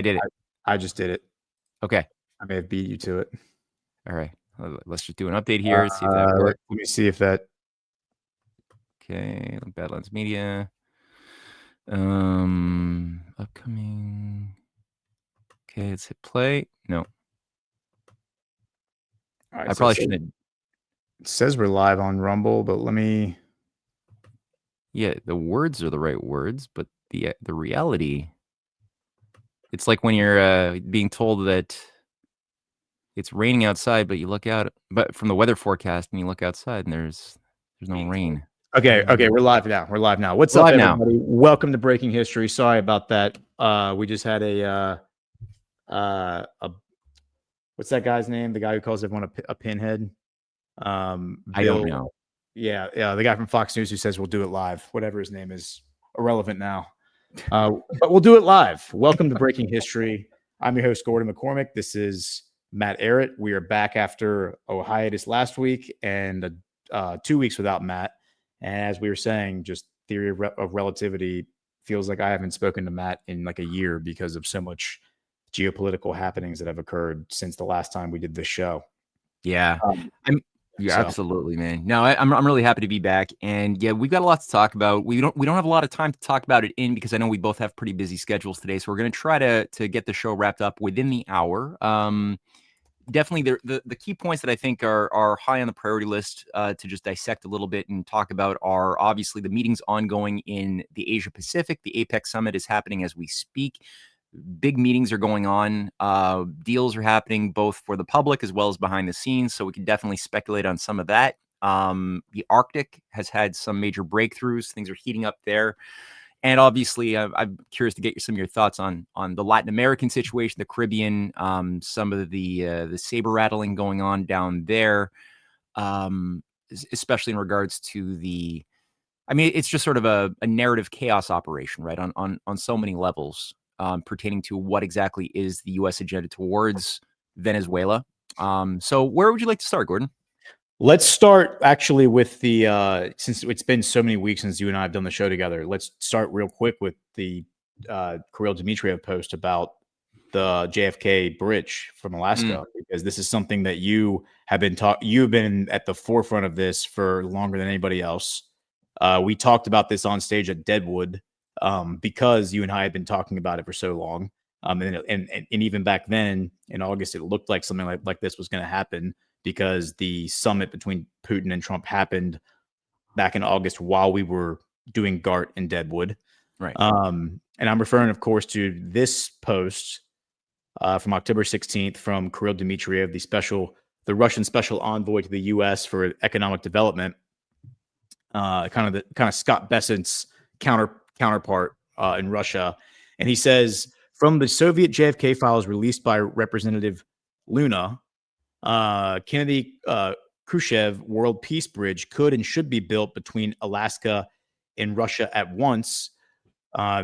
I did it. I just did it. Okay. I may have beat you to it. All right. Let's just do an update here. See if that works. Let me see if that. Okay. Badlands Media. Upcoming. Okay. Let's hit play. No. All right, I probably shouldn't. It says we're live on Rumble, but let me. Yeah, the words are the right words, but the reality. It's like when you're being told that it's raining outside, but you look out, but from the weather forecast, and you look outside, and there's no rain. Okay, we're live now. What's up, everybody? Welcome to Breaking History. Sorry about that. We just had a what's that guy's name? The guy who calls everyone a pinhead. I don't know. Yeah, the guy from Fox News who says we'll do it live. Whatever his name is, irrelevant now. But we'll do it live. Welcome to Breaking History. I'm your host, Gordon McCormick. This is Matt Ehret. We are back after a hiatus last week and 2 weeks without Matt. And as we were saying, just theory of relativity feels like I haven't spoken to Matt in like a year because of so much geopolitical happenings that have occurred since the last time we did this show. Yeah. Absolutely, man. No, I'm really happy to be back, and yeah, we've got a lot to talk about. We don't have a lot of time to talk about it because I know we both have pretty busy schedules today. So we're going to try to get the show wrapped up within the hour. Definitely, the key points that I think are high on the priority list to just dissect a little bit and talk about are obviously the meetings ongoing in the Asia Pacific. The APEC summit is happening as we speak. Big meetings are going on. Deals are happening both for the public as well as behind the scenes. So we can definitely speculate on some of that. The Arctic has had some major breakthroughs. Things are heating up there. And obviously, I'm curious to get some of your thoughts on the Latin American situation, the Caribbean, some of the saber rattling going on down there, especially in regards to the. I mean, it's just sort of a narrative chaos operation, right? On so many levels, pertaining to what exactly is the U.S. agenda towards Venezuela. So, where would you like to start, Gordon? Let's start actually with the since it's been so many weeks since you and I have done the show together. Let's start real quick with the Kirill Dmitriev post about the JFK bridge from Alaska, because this is something that you have been you've been at the forefront of this for longer than anybody else. We talked about this on stage at Deadwood because you and I had been talking about it for so long. And even back then in August, it looked like something like this was going to happen, because the summit between Putin and Trump happened back in August while we were doing GART in Deadwood. Right. And I'm referring, of course, to this post from October 16th from Kirill Dmitriev, the Russian special envoy to the U.S. for economic development, kind of Scott Bessent's counterpart in Russia. And he says, from the Soviet JFK files released by Representative Luna, Kennedy Khrushchev World Peace Bridge could and should be built between Alaska and Russia at once.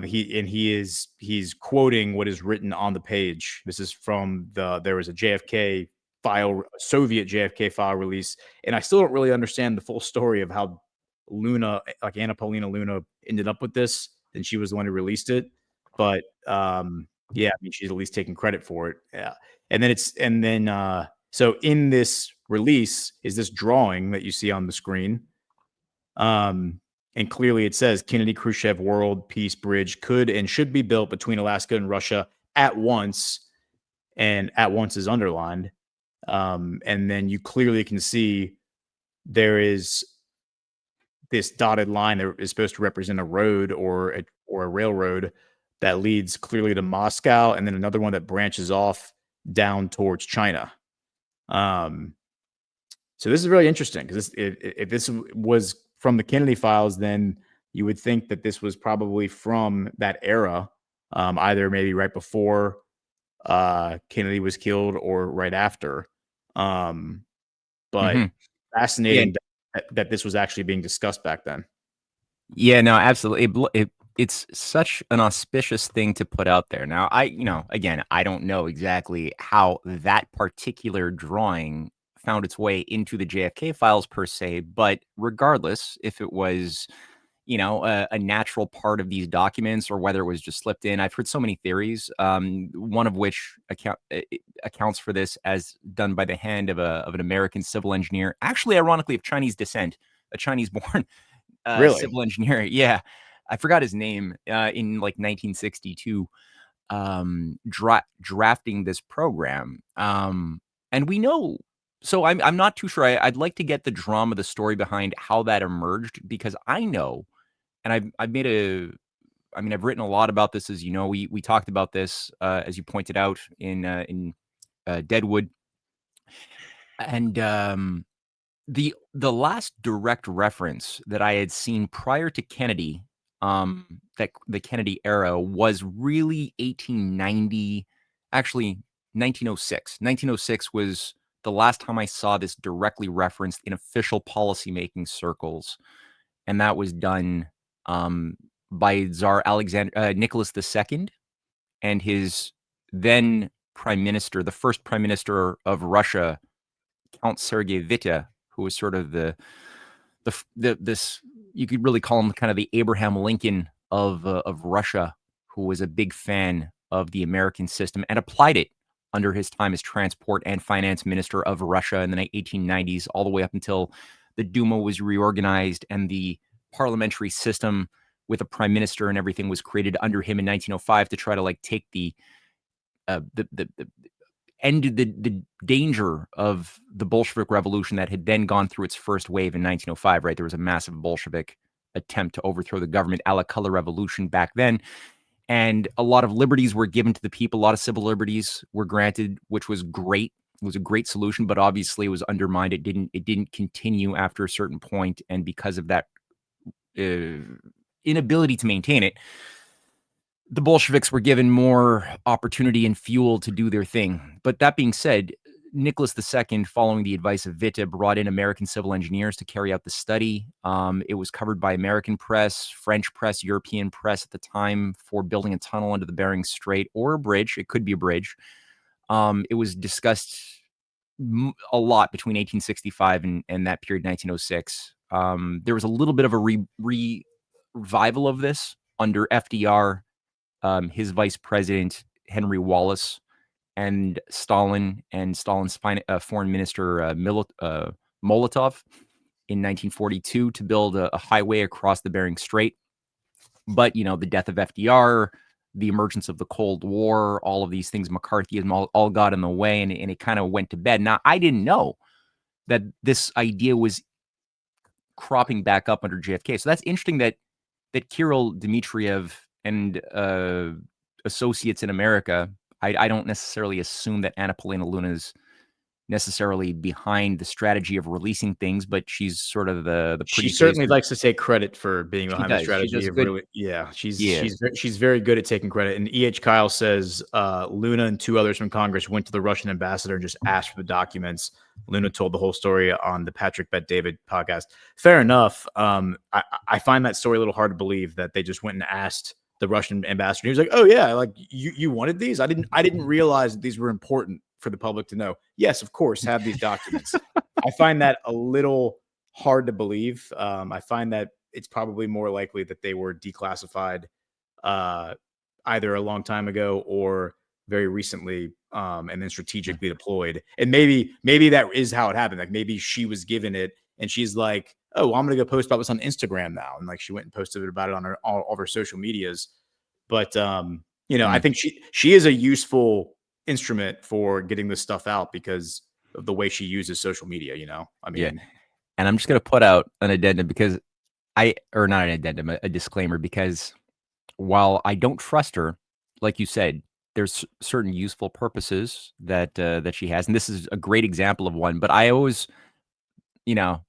He's quoting what is written on the page. This is from there was a JFK file, Soviet JFK file release, and I still don't really understand the full story of how Luna, like Anna Paulina Luna, ended up with this, and she was the one who released it. But yeah, I mean, she's at least taking credit for it. Yeah, and then so in this release is this drawing that you see on the screen. And clearly it says Kennedy Khrushchev World Peace Bridge could and should be built between Alaska and Russia at once. And at once is underlined. And then you clearly can see there is this dotted line that is supposed to represent a road or a railroad that leads clearly to Moscow, and then another one that branches off down towards China. So this is really interesting, because if this was from the Kennedy files, then you would think that this was probably from that era, either maybe right before Kennedy was killed or right after. But fascinating that this was actually being discussed back then. Yeah, no, absolutely. It's such an auspicious thing to put out there. Now, again, I don't know exactly how that particular drawing found its way into the JFK files per se, but regardless, if it was, a natural part of these documents, or whether it was just slipped in. I've heard so many theories, one of which accounts for this as done by the hand of an American civil engineer, actually, ironically, of Chinese descent, a Chinese-born Really? civil engineer. Yeah, I forgot his name, in like 1962, drafting this program. And we know. So I'm not too sure. I'd like to get the drama, the story behind how that emerged, because I know, and I've made I've written a lot about this, as you know. We talked about this, as you pointed out, in Deadwood, and the last direct reference that I had seen prior to Kennedy, that the Kennedy era, was really 1890, actually 1906. 1906 was the last time I saw this directly referenced in official policymaking circles, and that was done by Tsar Alexander Nicholas II and his then prime minister, the first prime minister of Russia, Count Sergei Witte, who was sort of this, you could really call him kind of the Abraham Lincoln of Russia, who was a big fan of the American system and applied it under his time as transport and finance minister of Russia in the 1890s, all the way up until the Duma was reorganized and the parliamentary system with a prime minister and everything was created under him in 1905 to try to like take the ended the danger of the Bolshevik Revolution that had then gone through its first wave in 1905, right? There was a massive Bolshevik attempt to overthrow the government, a la color revolution back then. And a lot of liberties were given to the people. A lot of civil liberties were granted, which was great. It was a great solution, but obviously it was undermined. It didn't continue after a certain point, and because of that inability to maintain it, the Bolsheviks were given more opportunity and fuel to do their thing. But that being said, Nicholas II, following the advice of Witte, brought in American civil engineers to carry out the study. It was covered by American press, French press, European press at the time, for building a tunnel under the Bering Strait, or a bridge. It could be a bridge. It was discussed a lot between 1865 and that period, 1906. There was a little bit of a revival of this under FDR, his vice president, Henry Wallace, and Stalin, and Stalin's foreign minister, Molotov, in 1942, to build a highway across the Bering Strait. But, the death of FDR, the emergence of the Cold War, all of these things, McCarthyism, all got in the way, and it kind of went to bed. Now, I didn't know that this idea was cropping back up under JFK. So that's interesting that Kirill Dmitriev and associates in America, I don't necessarily assume that Anna Polina Luna is necessarily behind the strategy of releasing things, but she's sort of the She pretty certainly face. likes to take credit for being She behind the does. She strategy does of good. really, yeah. Yeah. She's very good at taking credit. And E.H. Kyle says Luna and two others from Congress went to the Russian ambassador and just asked for the documents. Luna told the whole story on the Patrick Bet David podcast. Fair enough. I find that story a little hard to believe, that they just went and asked the Russian ambassador. He was like, "Oh yeah, like you wanted these? I didn't realize that these were important for the public to know. Yes, of course, have these documents." I find that a little hard to believe. I find that it's probably more likely that they were declassified either a long time ago or very recently, and then strategically deployed. And maybe that is how it happened. Like maybe she was given it and she's like, "Oh, well, I'm going to go post about this on Instagram now." And like she went and posted about it on all of her social medias. But I think she is a useful instrument for getting this stuff out because of the way she uses social media. Yeah. And I'm just going to put out an addendum, because or not an addendum, a disclaimer, because while I don't trust her, like you said, there's certain useful purposes that she has, and this is a great example of one. But I always,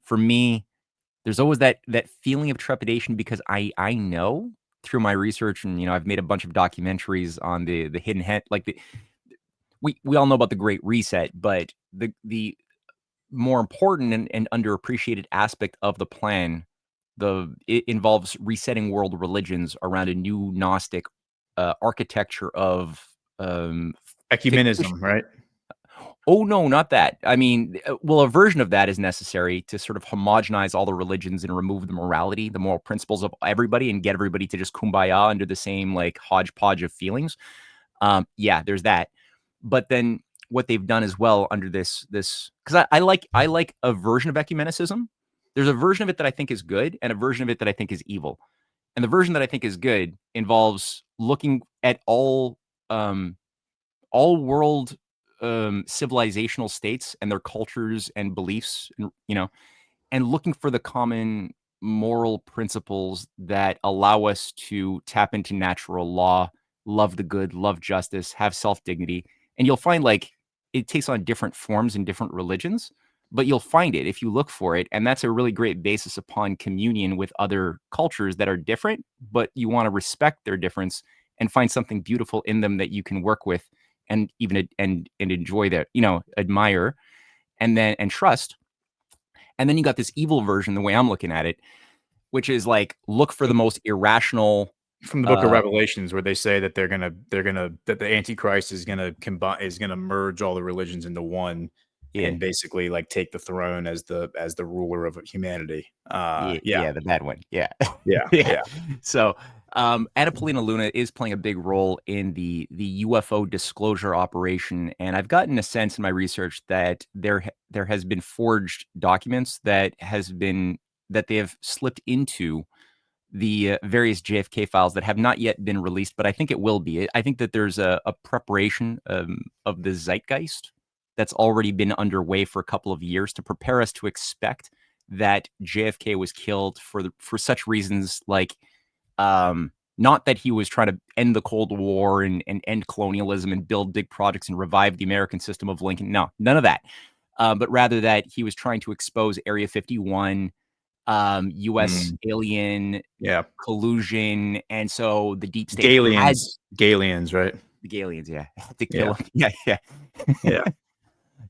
for me, there's always that feeling of trepidation, because I know through my research, and I've made a bunch of documentaries on the hidden hand, like we all know about the Great Reset, but the more important and underappreciated aspect of the plan, it involves resetting world religions around a new Gnostic architecture of Ecumenism, right? Oh, no, not that. I mean, well, a version of that is necessary to sort of homogenize all the religions and remove the morality, the moral principles of everybody and get everybody to just kumbaya under the same like hodgepodge of feelings. Yeah, there's that. But then what they've done as well under this because I like a version of ecumenicism. There's a version of it that I think is good and a version of it that I think is evil. And the version that I think is good involves looking at all world civilizational states and their cultures and beliefs, and and looking for the common moral principles that allow us to tap into natural law, love the good, love justice, have self-dignity. And you'll find like it takes on different forms in different religions, but you'll find it if you look for it. And that's a really great basis upon communion with other cultures that are different, but you want to respect their difference and find something beautiful in them that you can work with and even and enjoy that, admire and trust. And then you got this evil version, the way I'm looking at it, which is like look for the most irrational. From the book of Revelations, where they say that that the Antichrist is gonna merge all the religions into one, and basically like take the throne as the ruler of humanity. Yeah, the bad one. Yeah. Yeah. So Annapolina Luna is playing a big role in the UFO disclosure operation, and I've gotten a sense in my research that there has been forged documents that they have slipped into the various JFK files that have not yet been released, but I think it will be. I think that there's a preparation of the zeitgeist that's already been underway for a couple of years to prepare us to expect that JFK was killed for such reasons like not that he was trying to end the Cold War and end colonialism and build big projects and revive the American system of Lincoln. No, none of that. But rather that he was trying to expose Area 51, U.S. alien collusion, and so the deep state Galians, right? The Galians, yeah, to kill him. Yeah,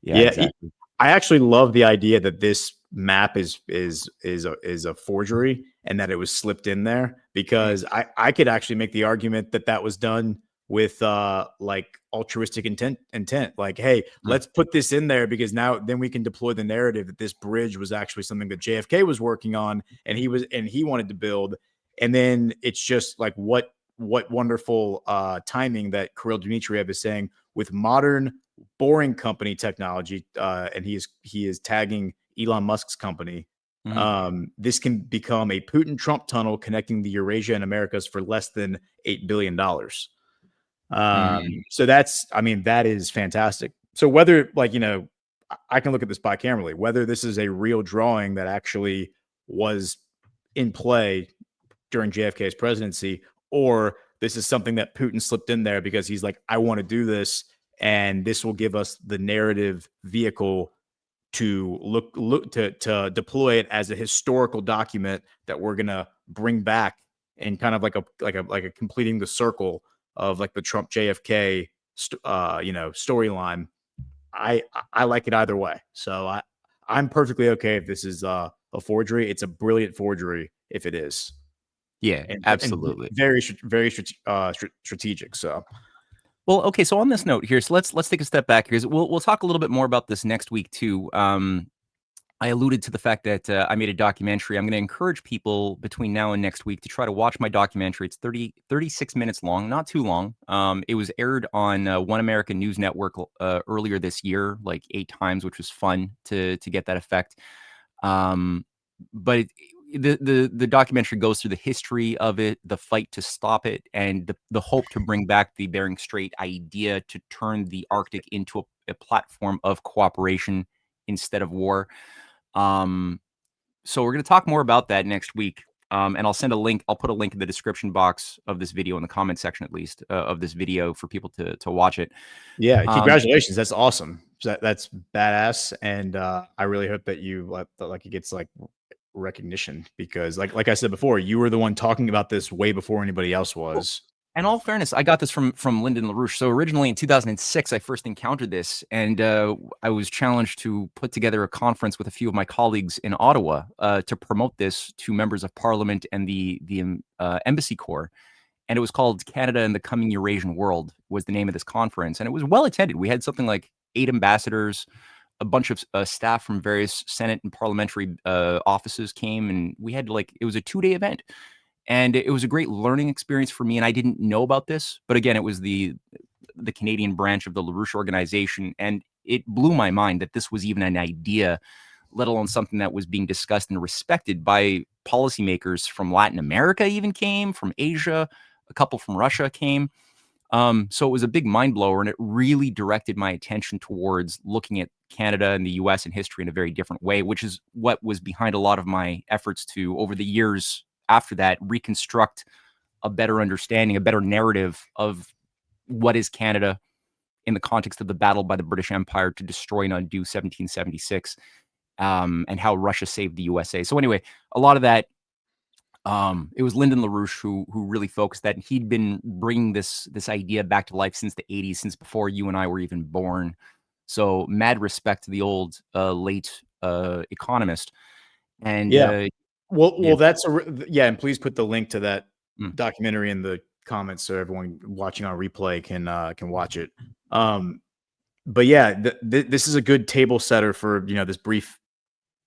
exactly. I actually love the idea that this map is a forgery and that it was slipped in there, because I could actually make the argument that was done with like altruistic intent. Like, hey, let's put this in there because then we can deploy the narrative that this bridge was actually something that JFK was working on and he wanted to build. And then it's just like what wonderful timing that Kirill Dmitriev is saying with modern Boring Company technology, and he is tagging Elon Musk's company. This can become a Putin-Trump tunnel connecting the Eurasia and Americas for less than $8 billion. So that is fantastic. So whether I can look at this bicamerally, whether this is a real drawing that actually was in play during JFK's presidency, or this is something that Putin slipped in there because he's like, I want to do this, and this will give us the narrative vehicle to look to deploy it as a historical document that we're gonna bring back and kind of like a completing the circle of like the Trump JFK storyline. I like it either way. So I'm perfectly okay if this is a forgery. It's a brilliant forgery if it is. Yeah, absolutely. And very strategic. So. Well, okay. So on this note here, so let's take a step back here. We'll talk a little bit more about this next week too. I alluded to the fact that I made a documentary. I'm going to encourage people between now and next week to try to watch my documentary. It's 36 minutes long, not too long. It was aired on One American News Network earlier this year, like 8 times, which was fun to get that effect. But the documentary goes through the history of it, the fight to stop it, and the hope to bring back the Bering Strait idea to turn the Arctic into a platform of cooperation instead of war. So we're going to talk more about that next week. And I'll send a link. I'll put a link in the description box of this video, in the comment section, at least, of this video for people to watch it. Yeah. Congratulations. That's awesome. That's badass. And I really hope that it gets like recognition, because like I said before, you were the one talking about this way before anybody else was. In all fairness, I got this from Lyndon LaRouche. So originally in 2006, I first encountered this, and I was challenged to put together a conference with a few of my colleagues in Ottawa to promote this to members of Parliament and the Embassy Corps. And it was called Canada and the Coming Eurasian World was the name of this conference. And it was well attended. We had something like 8 ambassadors, a bunch of staff from various Senate and parliamentary offices came, and we had it was a 2-day event. And it was a great learning experience for me. And I didn't know about this, but again, it was the Canadian branch of the LaRouche organization. And it blew my mind that this was even an idea, let alone something that was being discussed and respected by policymakers from Latin America, even came from Asia. A couple from Russia came. So it was a big mind blower, and it really directed my attention towards looking at Canada and the US and history in a very different way, which is what was behind a lot of my efforts to, over the years after that, reconstruct a better understanding, a better narrative of what is Canada in the context of the battle by the British Empire to destroy and undo 1776, and how Russia saved the USA. So anyway, a lot of that, it was Lyndon LaRouche who really focused that. And he'd been bringing this idea back to life since the 80s, since before you and I were even born. So mad respect to the old late economist. And well, that's and please put the link to that documentary in the comments so everyone watching on replay can watch it. But yeah, this is a good table setter for this brief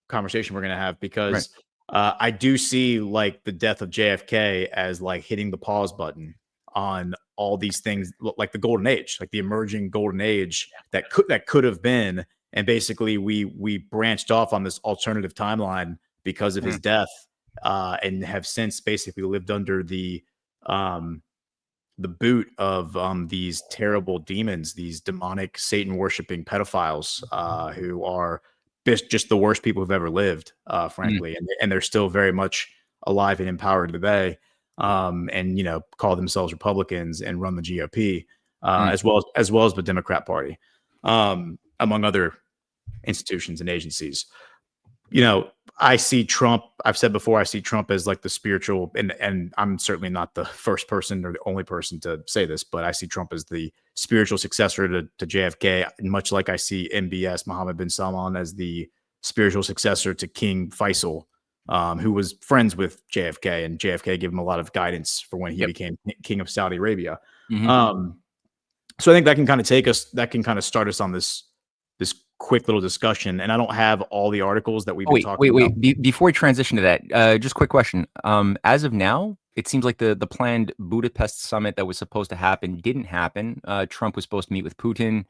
conversation we're gonna have, because I do see the death of JFK as hitting the pause button on all these things, like the golden age, like the emerging golden age that could have been. And basically we branched off on this alternative timeline because of his death, and have since basically lived under the boot of these terrible demons, these demonic Satan worshiping pedophiles, who are just the worst people who've ever lived, frankly. And they're still very much alive and empowered today, and call themselves Republicans and run the GOP, as well as the Democrat Party, among other institutions and agencies. I see Trump, I've said before, I see Trump as the spiritual, and I'm certainly not the first person or the only person to say this, but I see Trump as the spiritual successor to JFK, much like I see MBS, Mohammed bin Salman, as the spiritual successor to King Faisal, who was friends with JFK, and JFK gave him a lot of guidance for when he became king of Saudi Arabia. So I think that can kind of start us on this quick little discussion. And I don't have all the articles that we've been talking about. Before we transition to that, just quick question. As of now, it seems like the planned Budapest summit that was supposed to happen didn't happen. Trump was supposed to meet with Putin.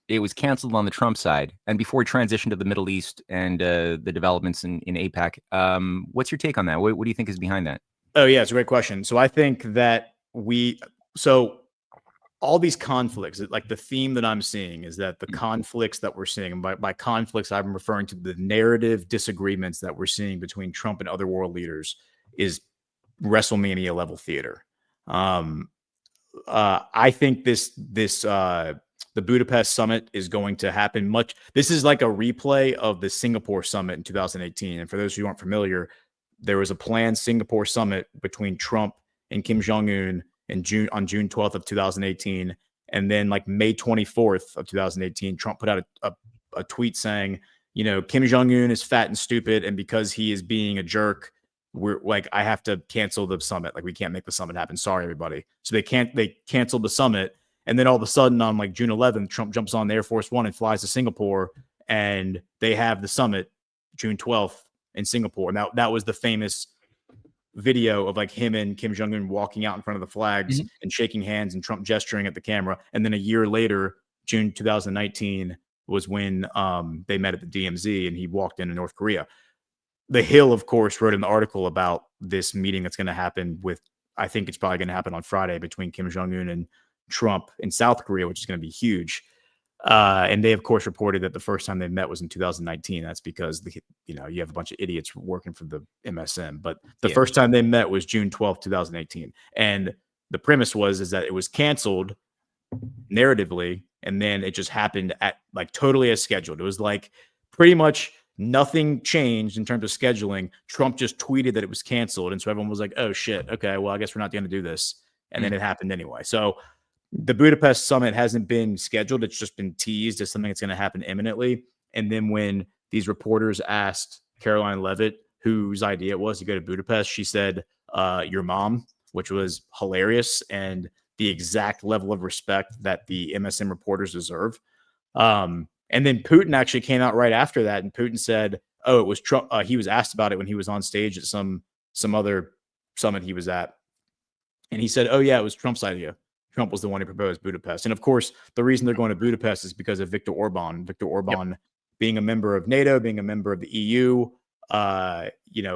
It was canceled on the Trump side. And before we transition to the Middle East and the developments in APAC, what's your take on that? What do you think is behind that? Oh, yeah, it's a great question. So I think that all these conflicts, like the theme that I'm seeing is that the conflicts that we're seeing, and by conflicts, I'm referring to the narrative disagreements that we're seeing between Trump and other world leaders, is WrestleMania-level theater. I think the Budapest summit is going to happen this is like a replay of the Singapore summit in 2018. And for those who aren't familiar, there was a planned Singapore summit between Trump and Kim Jong-un on June 12th of 2018. And then May 24th of 2018, Trump put out a tweet saying, Kim Jong-un is fat and stupid, and because he is being a jerk, we're I have to cancel the summit. We can't make the summit happen. Sorry, everybody. So they canceled the summit. And then all of a sudden on June 11th, Trump jumps on the Air Force One and flies to Singapore, and they have the summit June 12th in Singapore. Now that was the famous video of him and Kim Jong-un walking out in front of the flags and shaking hands, and Trump gesturing at the camera. And then a year later, June 2019, was when they met at the DMZ and he walked into North Korea. The Hill, of course, wrote an article about this meeting that's going to happen I think it's probably going to happen on Friday, between Kim Jong-un and Trump in South Korea, which is going to be huge. And they, of course, reported that the first time they met was in 2019. That's because you have a bunch of idiots working for the MSM. But the first time they met was June 12th, 2018. And the premise is that it was canceled narratively, and then it just happened at totally as scheduled. It was pretty much nothing changed in terms of scheduling. Trump just tweeted that it was canceled, and so everyone was like, "Oh shit, okay, well I guess we're not going to do this." And then it happened anyway. So the Budapest summit hasn't been scheduled. It's just been teased as something that's going to happen imminently. And then when these reporters asked Caroline Levitt whose idea it was to go to Budapest, she said, your mom, which was hilarious and the exact level of respect that the MSM reporters deserve. And then Putin actually came out right after that, and Putin said, "Oh, it was Trump." He was asked about it when he was on stage at some other summit he was at, and he said, "Oh yeah, it was Trump's idea. Trump was the one who proposed Budapest." And of course, the reason they're going to Budapest is because of Viktor Orban. Viktor Yep. Orban being a member of NATO, being a member of the EU.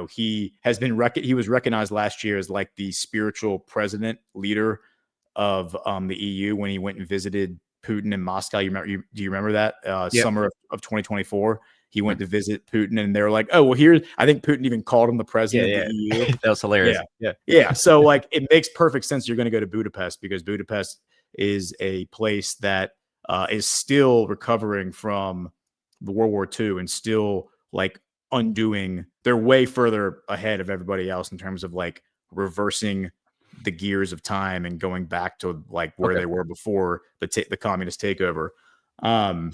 He has been he was recognized last year as like the spiritual president leader of the EU when he went and visited Putin in Moscow. You remember? Do you remember that Yep. summer of 2024? He went to visit Putin, and they were like, "Oh, well, here." I think Putin even called him the president of the EU. That was hilarious. Yeah. So, like, it makes perfect sense you're going to go to Budapest because Budapest is a place that is still recovering from the World War II and still like undoing. They're way further ahead of everybody else in terms of like reversing the gears of time and going back to like where they were before the communist takeover.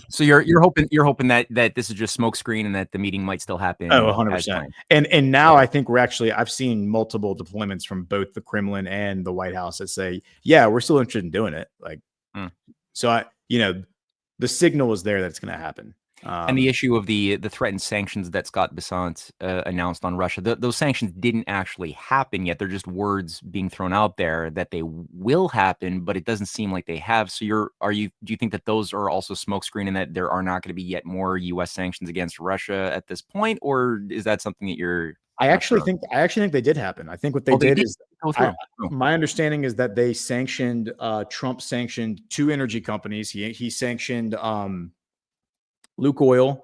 So you're hoping that this is just smokescreen and that the meeting might still happen. Oh, 100%. And now I think I've seen multiple deployments from both the Kremlin and the White House that say, yeah, we're still interested in doing it. Like, so the signal is there that it's going to happen. And the issue of the threatened sanctions that Scott Bessant announced on Russia, those sanctions didn't actually happen yet. They're just words being thrown out there that they will happen, but it doesn't seem like they have. So do you think that those are also smokescreen and that there are not going to be yet more U.S. sanctions against Russia at this point, or is that something that you're? I actually think they did happen. I think what they did is my understanding is that they sanctioned Trump sanctioned 2 energy companies. He sanctioned Lukoil,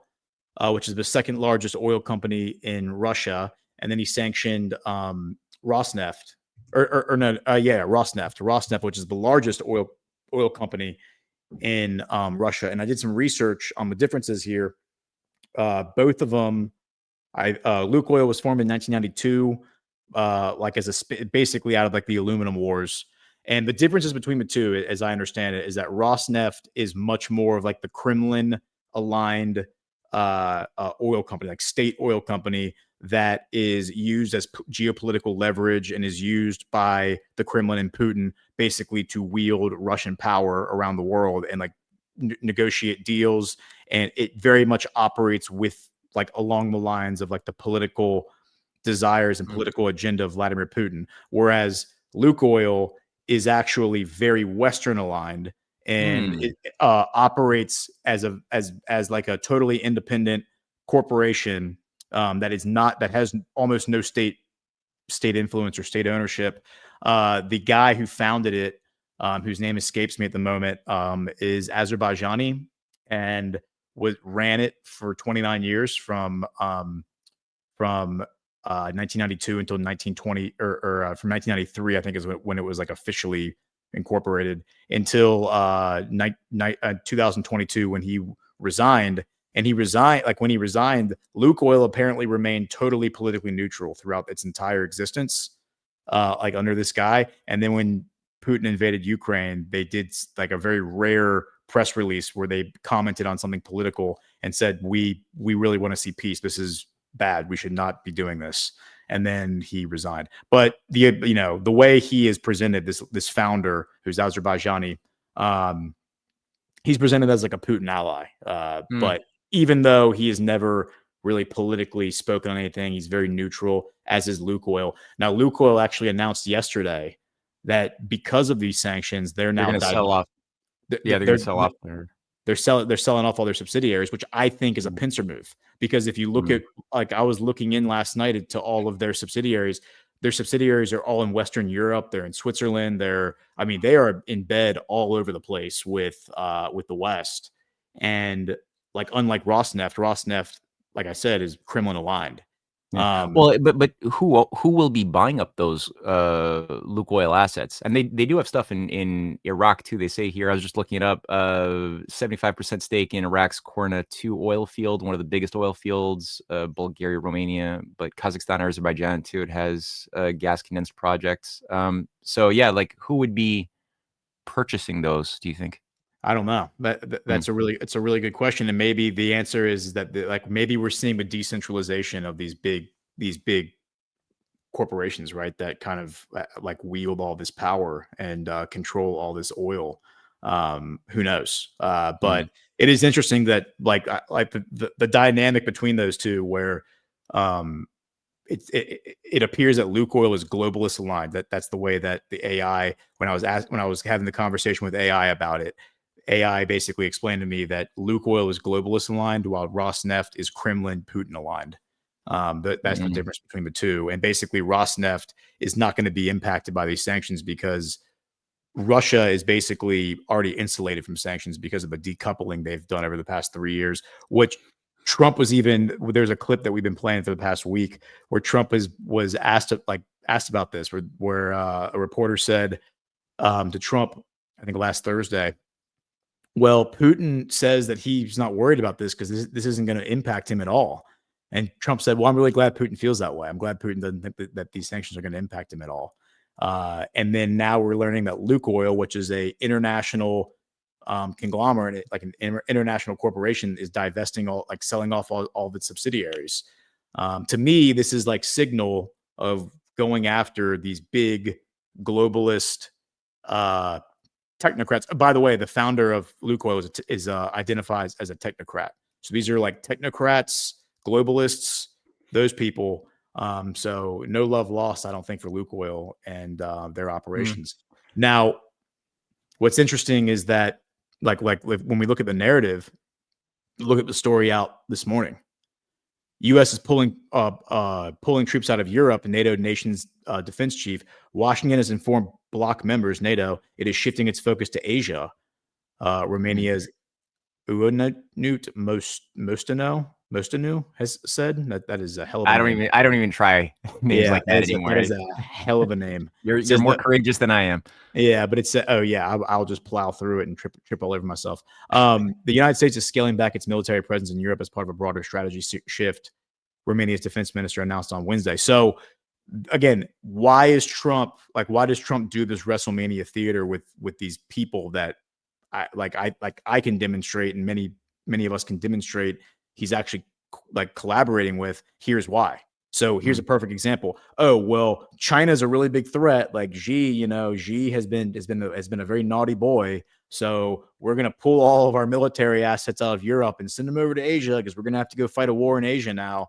which is the second largest oil company in Russia, and then he sanctioned Rosneft, Rosneft, which is the largest oil company in Russia. And I did some research on the differences here. Both of them, Lukoil was formed in 1992, like basically out of like the aluminum wars. And the differences between the two, as I understand it, is that Rosneft is much more of like the Kremlin aligned oil company, like state oil company that is used as geopolitical leverage and is used by the Kremlin and Putin basically to wield Russian power around the world and like negotiate deals. And it very much operates with like along the lines of like the political desires and political agenda of Vladimir Putin. Whereas Lukoil is actually very Western aligned and it operates as like a totally independent corporation that has almost no state influence or state ownership. The guy who founded it, whose name escapes me at the moment, is Azerbaijani and ran it for 29 years from 1992 until 1920 or from 1993, I think is when it was like officially incorporated until 2022 when he resigned. And when he resigned, Lukoil apparently remained totally politically neutral throughout its entire existence, like under this guy. And then when Putin invaded Ukraine, they did like a very rare press release where they commented on something political and said, we really want to see peace. This is bad. We should not be doing this. And then he resigned. But the way he is presented, this founder who's Azerbaijani, he's presented as like a Putin ally. But even though he has never really politically spoken on anything, he's very neutral, as is Lukoil. Now, Lukoil actually announced yesterday that because of these sanctions, they're now going to sell off. They're going to sell off their. They're selling off all their subsidiaries, which I think is a pincer move. Because if you look at, like, I was looking in last night to all of their subsidiaries are all in Western Europe. They're in Switzerland. They are in bed all over the place with the West. And like, unlike Rosneft, like I said, is Kremlin aligned. Well, but who will be buying up those Lukoil assets? And they do have stuff in Iraq too. They say here, I was just looking it up, 75% stake in Iraq's Korna 2 oil field, one of the biggest oil fields, Bulgaria, Romania, but Kazakhstan, Azerbaijan too. It has gas condensed projects. So yeah, like who would be purchasing those, do you think? I don't know. It's a really good question, and maybe the answer is that maybe we're seeing a decentralization of these big corporations, right? That kind of like wield all this power and control all this oil. Who knows? But it is interesting that like the dynamic between those two, where it appears that Lukoil is globalist aligned. That's the way that the AI, when I was having the conversation with AI about it, AI basically explained to me that Lukoil is globalist aligned, while Rosneft is Kremlin Putin aligned. That's the difference between the two. And basically, Rosneft is not going to be impacted by these sanctions because Russia is basically already insulated from sanctions because of the decoupling they've done over the past 3 years, which Trump was even. There's a clip that we've been playing for the past week where Trump was asked about this, where a reporter said to Trump, I think last Thursday, well, Putin says that he's not worried about this because this isn't going to impact him at all. And Trump said, well, I'm really glad Putin feels that way. I'm glad Putin doesn't think that these sanctions are going to impact him at all. And then now we're learning that Lukoil, which is a international conglomerate, like an international corporation, is divesting selling off all of its subsidiaries. To me, this is like signal of going after these big globalist technocrats. By the way, the founder of Lukoil is identifies as a technocrat. So these are like technocrats, globalists, those people. So no love lost, I don't think, for Lukoil and their operations. Now, what's interesting is that like when we look at the narrative, look at the story out this morning. U.S. is pulling troops out of Europe, and NATO nation's defense chief. Washington has informed bloc members, NATO, it is shifting its focus to Asia. Romania's Uonut Mostanu has said that is a hell of a name. I don't even try names like that anymore. That is a hell of a name. You're more courageous than I am. Yeah, but it's I'll just plow through it and trip all over myself. The United States is scaling back its military presence in Europe as part of a broader strategy shift, Romania's defense minister announced on Wednesday. So again, why does Trump do this WrestleMania theater with these people that I can demonstrate, and many of us can demonstrate he's actually like collaborating with? Here's why. So here's a perfect example. Oh, well, China's a really big threat. Like Xi has been a very naughty boy. So we're going to pull all of our military assets out of Europe and send them over to Asia because we're going to have to go fight a war in Asia now.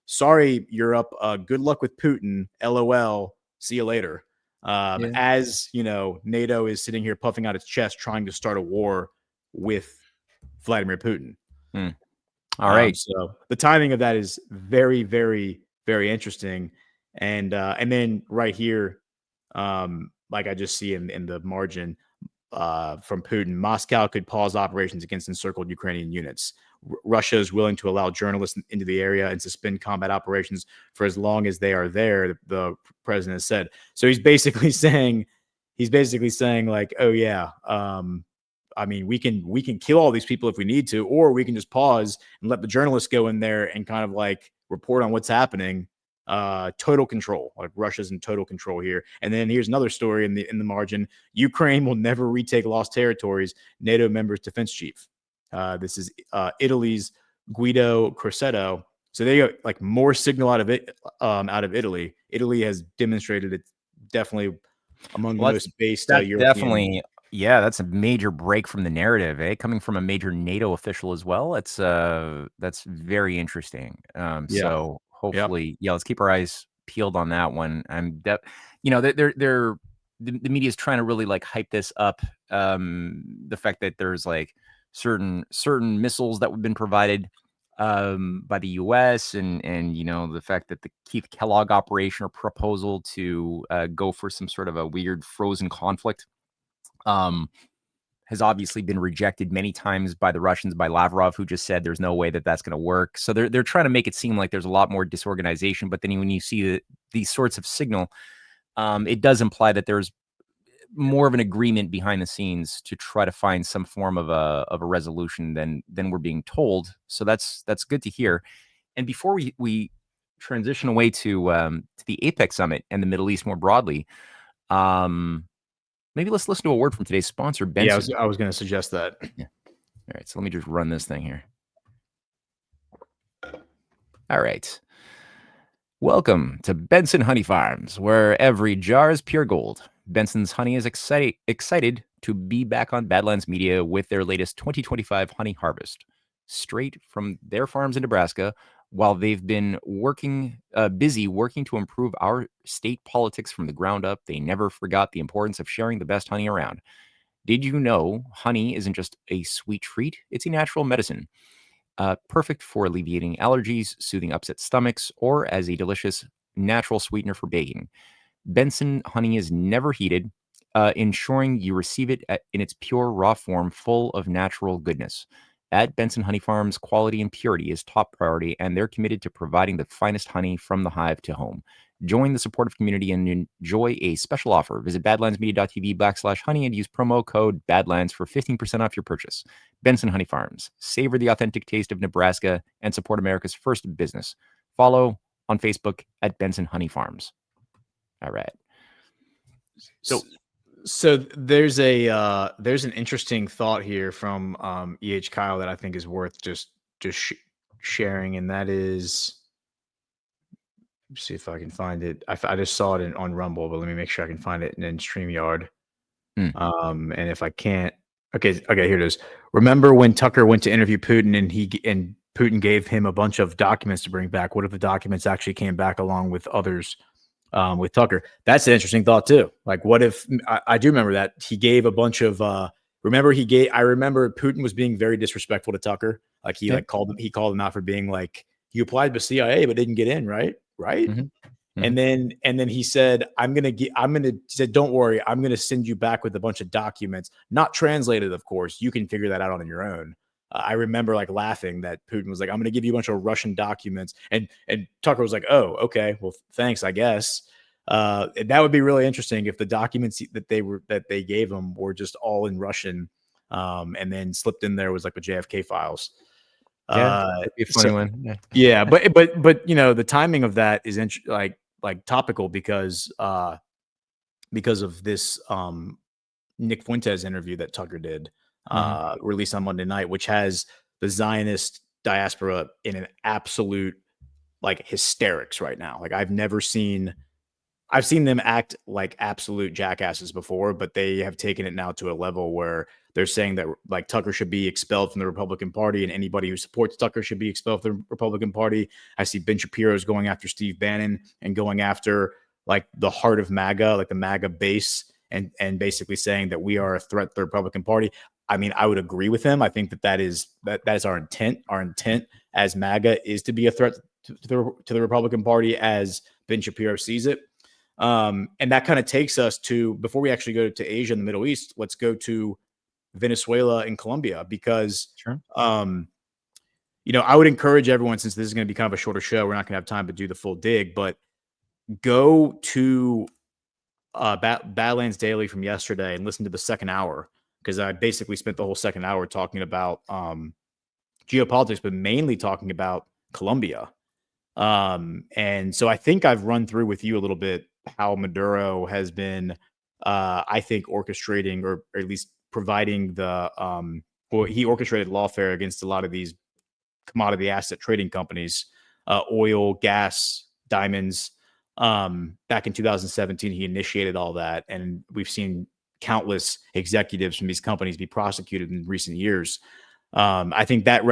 Sorry, Europe. Good luck with Putin. LOL. See you later. As you know, NATO is sitting here puffing out its chest, trying to start a war with Vladimir Putin. All right. So the timing of that is very, very, very interesting. And then right here, like I just see in the margin from Putin, Moscow could pause operations against encircled Ukrainian units. Russia is willing to allow journalists into the area and suspend combat operations for as long as they are there, the president has said. So he's basically saying like, oh yeah, I mean, we can kill all these people if we need to, or we can just pause and let the journalists go in there and kind of like report on what's happening. Total control. Like Russia's in total control here. And then here's another story in the margin. Ukraine will never retake lost territories. NATO members defense chief. This is Italy's Guido Crosetto. So they got like more signal out of Italy. Italy has demonstrated it's definitely among the most based European. Definitely. Yeah, that's a major break from the narrative, coming from a major NATO official as well. That's very interesting. So hopefully, let's keep our eyes peeled on that one. The media is trying to really like hype this up. The fact that there's like certain missiles that have been provided by the U.S. and the fact that the Keith Kellogg operation or proposal to go for some sort of a weird frozen conflict has obviously been rejected many times by the Russians, by Lavrov, who just said there's no way that that's going to work. So they're trying to make it seem like there's a lot more disorganization. But then when you see these sorts of signal, it does imply that there's more of an agreement behind the scenes to try to find some form of a resolution than we're being told. So that's good to hear. And before we transition away to the APEC summit and the Middle East more broadly, maybe let's listen to a word from today's sponsor, Benson. Yeah, I was going to suggest that. Yeah. All right, so let me just run this thing here. All right. Welcome to Benson Honey Farms, where every jar is pure gold. Benson's Honey is excited to be back on Badlands Media with their latest 2025 honey harvest, straight from their farms in Nebraska. While they've been busy working to improve our state politics from the ground up, they never forgot the importance of sharing the best honey around. Did you know honey isn't just a sweet treat? It's a natural medicine, perfect for alleviating allergies, soothing upset stomachs, or as a delicious natural sweetener for baking. Benson honey is never heated, ensuring you receive it in its pure raw form, full of natural goodness. At Benson Honey Farms, quality and purity is top priority, and they're committed to providing the finest honey from the hive to home. Join the supportive community and enjoy a special offer. Visit badlandsmedia.tv/honey and use promo code BADLANDS for 15% off your purchase. Benson Honey Farms. Savor the authentic taste of Nebraska and support America's first business. Follow on Facebook at Benson Honey Farms. All right. So there's an interesting thought here from EH Kyle that I think is worth just sharing, and that is, let's see if I can find it. I just saw it on Rumble, but let me make sure I can find it in StreamYard. And if I can't, okay, here it is. Remember when Tucker went to interview Putin and Putin gave him a bunch of documents to bring back? What if the documents actually came back along with others? With Tucker, that's an interesting thought too. Like, what if I do remember that he gave a bunch of I remember Putin was being very disrespectful to Tucker. Like he called him out for being like, you applied to the CIA but didn't get in, right? Mm-hmm. And then he said, he said, don't worry, I'm gonna send you back with a bunch of documents, not translated, of course. You can figure that out on your own. I remember like laughing that Putin was like, I'm going to give you a bunch of Russian documents. And Tucker was like, oh, okay, well, thanks, I guess. That would be really interesting if the documents that they gave him were just all in Russian, and then slipped in there was like the JFK files. That'd be a funny one. Yeah, but the timing of that is like topical because of this Nick Fuentes interview that Tucker did. Released on Monday night, which has the Zionist diaspora in an absolute like hysterics right now. Like I've seen them act like absolute jackasses before, but they have taken it now to a level where they're saying that like Tucker should be expelled from the Republican Party, and anybody who supports Tucker should be expelled from the Republican Party. I see Ben Shapiro's going after Steve Bannon and going after like the heart of MAGA, like the MAGA base, and basically saying that we are a threat to the Republican Party. I mean, I would agree with him. I think that is our intent. Our intent as MAGA is to be a threat to the Republican Party as Ben Shapiro sees it. And that kind of takes us to, before we actually go to Asia and the Middle East, let's go to Venezuela and Colombia, because, I would encourage everyone, since this is going to be kind of a shorter show, we're not going to have time to do the full dig, but go to Badlands Daily from yesterday and listen to the second hour, because I basically spent the whole second hour talking about geopolitics, but mainly talking about Colombia. And so I think I've run through with you a little bit how Maduro has been, I think, orchestrating, or at least providing he orchestrated lawfare against a lot of these commodity asset trading companies, oil, gas, diamonds. Back in 2017, he initiated all that. And we've seen countless executives from these companies be prosecuted in recent years. I think that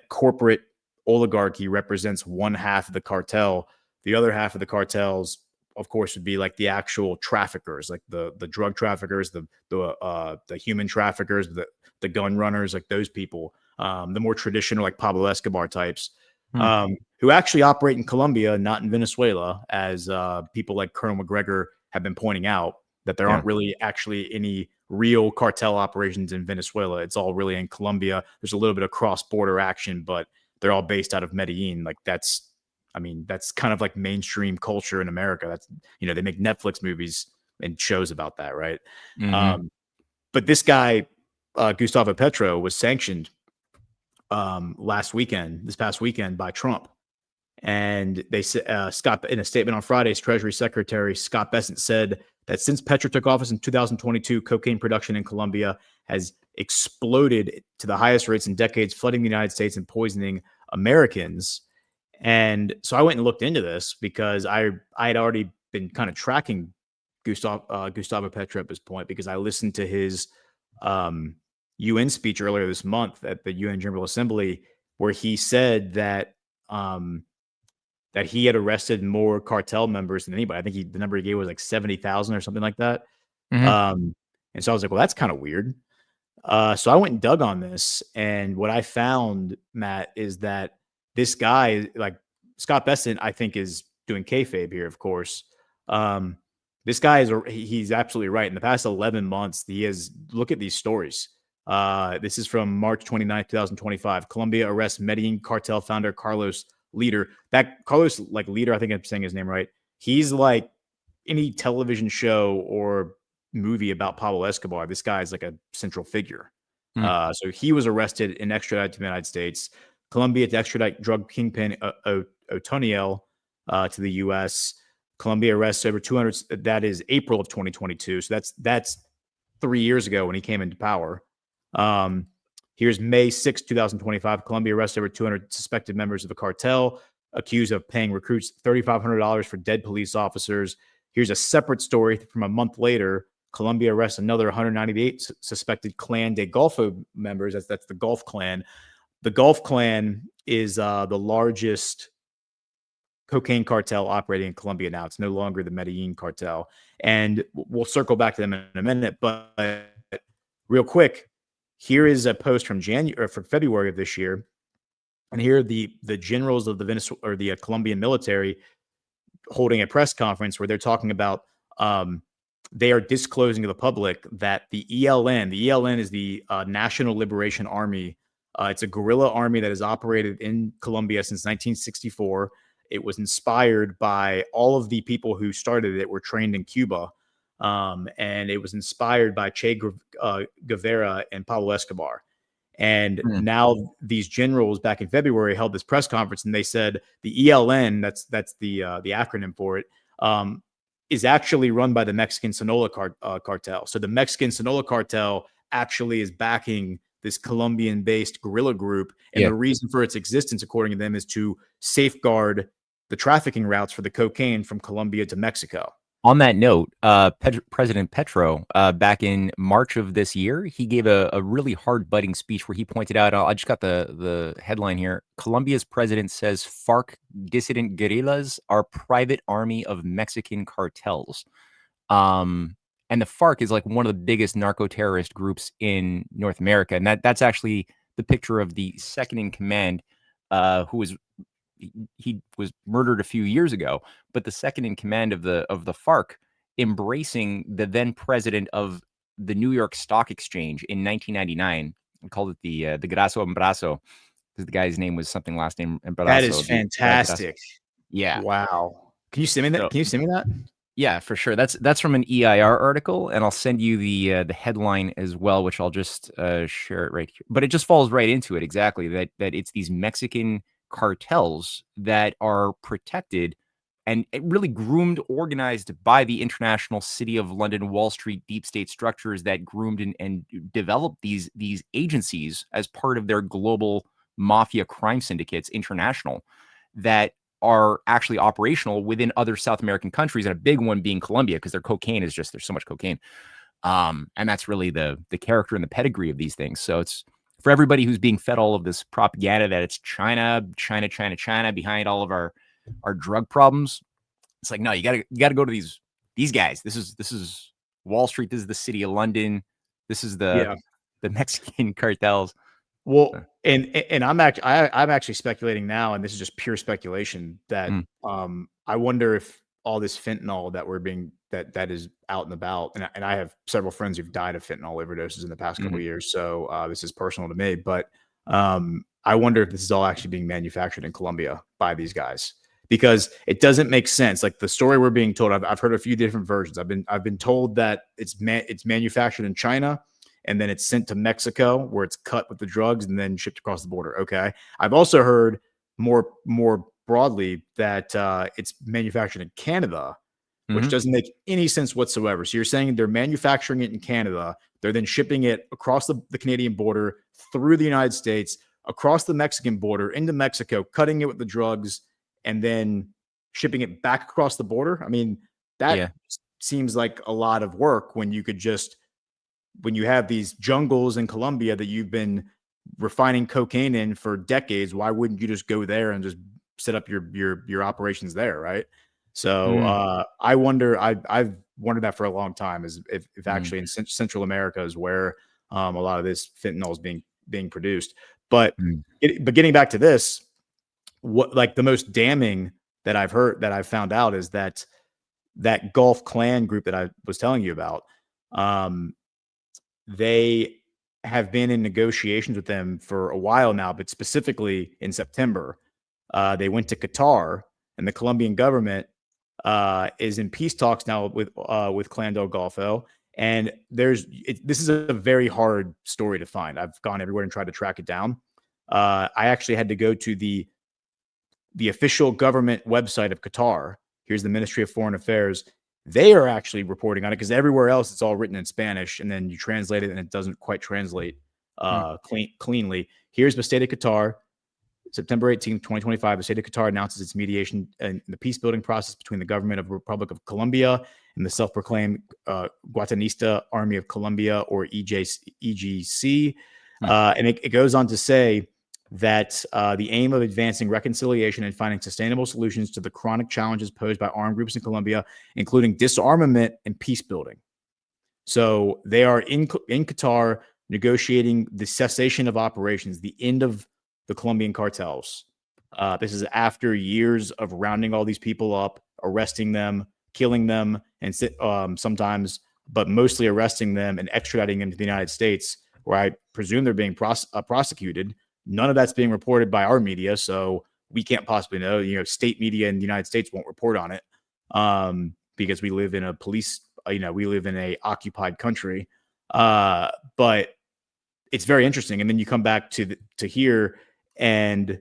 corporate oligarchy represents one half of the cartel. The other half of the cartels, of course, would be like the actual traffickers, like the drug traffickers, the human traffickers, the gun runners, like those people, the more traditional, like Pablo Escobar types, who actually operate in Colombia, not in Venezuela, as people like Colonel McGregor have been pointing out, that there aren't really actually any real cartel operations in Venezuela. It's all really in Colombia. There's a little bit of cross-border action, but they're all based out of Medellin. Like that's kind of like mainstream culture in America. That's, they make Netflix movies and shows about that, right? But this guy, Gustavo Petro, was sanctioned this past weekend by Trump. And they said, in a statement on Friday's Treasury Secretary Scott Bessent said that since Petro took office in 2022, cocaine production in Colombia has exploded to the highest rates in decades, flooding the United States and poisoning Americans. And so I went and looked into this because I had already been kind of tracking Gustavo Petro at this point, because I listened to his UN speech earlier this month at the UN General Assembly, where he said that that he had arrested more cartel members than anybody. I think the number he gave was like 70,000 or something like that. And so I was like, well, that's kind of weird. So I went and dug on this, and what I found, Matt, is that this guy, like Scott Bessent, I think is doing kayfabe here, of course. This guy he's absolutely right. In the past 11 months, look at these stories. This is from March 29th, 2025. Colombia arrests Medellin cartel founder Carlos Leader. That Carlos, like Leader, I think I'm saying his name right. He's like any television show or movie about Pablo Escobar. This guy is like a central figure. So he was arrested and extradited to the United States. Colombia to extradite drug kingpin Otoniel to the U.S. Colombia arrests over 200. That is April of 2022. So that's 3 years ago when he came into power. Here's May 6, 2025. Colombia arrests over 200 suspected members of a cartel accused of paying recruits $3,500 for dead police officers. Here's a separate story from a month later. Colombia arrests another 198 suspected Clan de Golfo members. That's the Gulf Clan. The Gulf Clan is the largest cocaine cartel operating in Colombia now. It's no longer the Medellin cartel. And we'll circle back to them in a minute. But real quick, here is a post from February of this year. And here are the generals of the Venezuela or the Colombian military holding a press conference where they're talking about they are disclosing to the public that the ELN is the National Liberation Army. It's a guerrilla army that has operated in Colombia since 1964. It was inspired by all of the people who started it were trained in Cuba. And it was inspired by Che Guevara and Pablo Escobar. And now these generals back in February held this press conference, and they said the ELN, that's the acronym for it, is actually run by the Mexican Sinaloa cartel. So the Mexican Sinaloa cartel actually is backing this Colombian-based guerrilla group, and the reason for its existence, according to them, is to safeguard the trafficking routes for the cocaine from Colombia to Mexico. On that note, President Petro, back in March of this year, he gave a really hard-butting speech where he pointed out, I just got the headline here, Colombia's president says FARC dissident guerrillas are private army of Mexican cartels. And the FARC is like one of the biggest narco-terrorist groups in North America. And that's actually the picture of the second in command, who he was murdered a few years ago, but the second in command of the FARC embracing the then president of the New York Stock Exchange in 1999. We called it the Grasso Embrazo because the guy's name was something last name Embrazo. That is fantastic. Yeah. Wow. Can you send me that? Can you send me that? Yeah, for sure. That's from an EIR article, and I'll send you the headline as well, which I'll just share it right here. But it just falls right into it exactly that it's these Mexican cartels that are protected and really groomed, organized by the international City of London, Wall Street, deep state structures that groomed and developed these agencies as part of their global mafia crime syndicates, international, that are actually operational within other South American countries, and a big one being Colombia, because there's so much cocaine. And that's really the character and the pedigree of these things. So it's for everybody who's being fed all of this propaganda that it's China behind all of our drug problems. It's like, no, you gotta go to these guys. This is Wall Street. This is the City of London. This is the Mexican cartels. Well, and I'm actually speculating now, and this is just pure speculation, that I wonder if all this fentanyl that is out and about, and I have several friends who've died of fentanyl overdoses in the past couple of years, so this is personal to me, but I wonder if this is all actually being manufactured in Colombia by these guys, because it doesn't make sense. Like the story we're being told, I've heard a few different versions. I've been told that it's manufactured in China, and then it's sent to Mexico where it's cut with the drugs and then shipped across the border. Okay. I've also heard more broadly that it's manufactured in Canada, which doesn't make any sense whatsoever. So you're saying they're manufacturing it in Canada. They're then shipping it across the Canadian border, through the United States, across the Mexican border, into Mexico, cutting it with the drugs, and then shipping it back across the border. I mean, that seems like a lot of work when you have these jungles in Colombia that you've been refining cocaine in for decades. Why wouldn't you just go there and just set up your operations there, right? So I wonder. I've wondered that for a long time. Is if actually in Central America is where a lot of this fentanyl is being produced. But getting back to this, what like the most damning that I've found out is that Gulf clan group that I was telling you about. They have been in negotiations with them for a while now, but specifically in September, they went to Qatar, and the Colombian government is in peace talks now with Clan del Golfo. And this is a very hard story to find. I've gone everywhere and tried to track it down. I actually had to go to the official government website of Qatar. Here's the Ministry of Foreign Affairs. They are actually reporting on it because everywhere else it's all written in Spanish, and then you translate it and it doesn't quite translate cleanly. Here's the state of Qatar. September 18th, 2025, the state of Qatar announces its mediation in the peace-building process between the government of the Republic of Colombia and the self-proclaimed Guatanista Army of Colombia, or EGC. And it goes on to say that the aim of advancing reconciliation and finding sustainable solutions to the chronic challenges posed by armed groups in Colombia, including disarmament and peace building. So they are in Qatar negotiating the cessation of operations, the end of the Colombian cartels. This is after years of rounding all these people up, arresting them, killing them, and sometimes, but mostly arresting them and extraditing them to the United States, where I presume they're being prosecuted. None of that's being reported by our media, so we can't possibly know. You know, state media in the United States won't report on it because we live in we live in a occupied country. But it's very interesting. And then you come back to here, and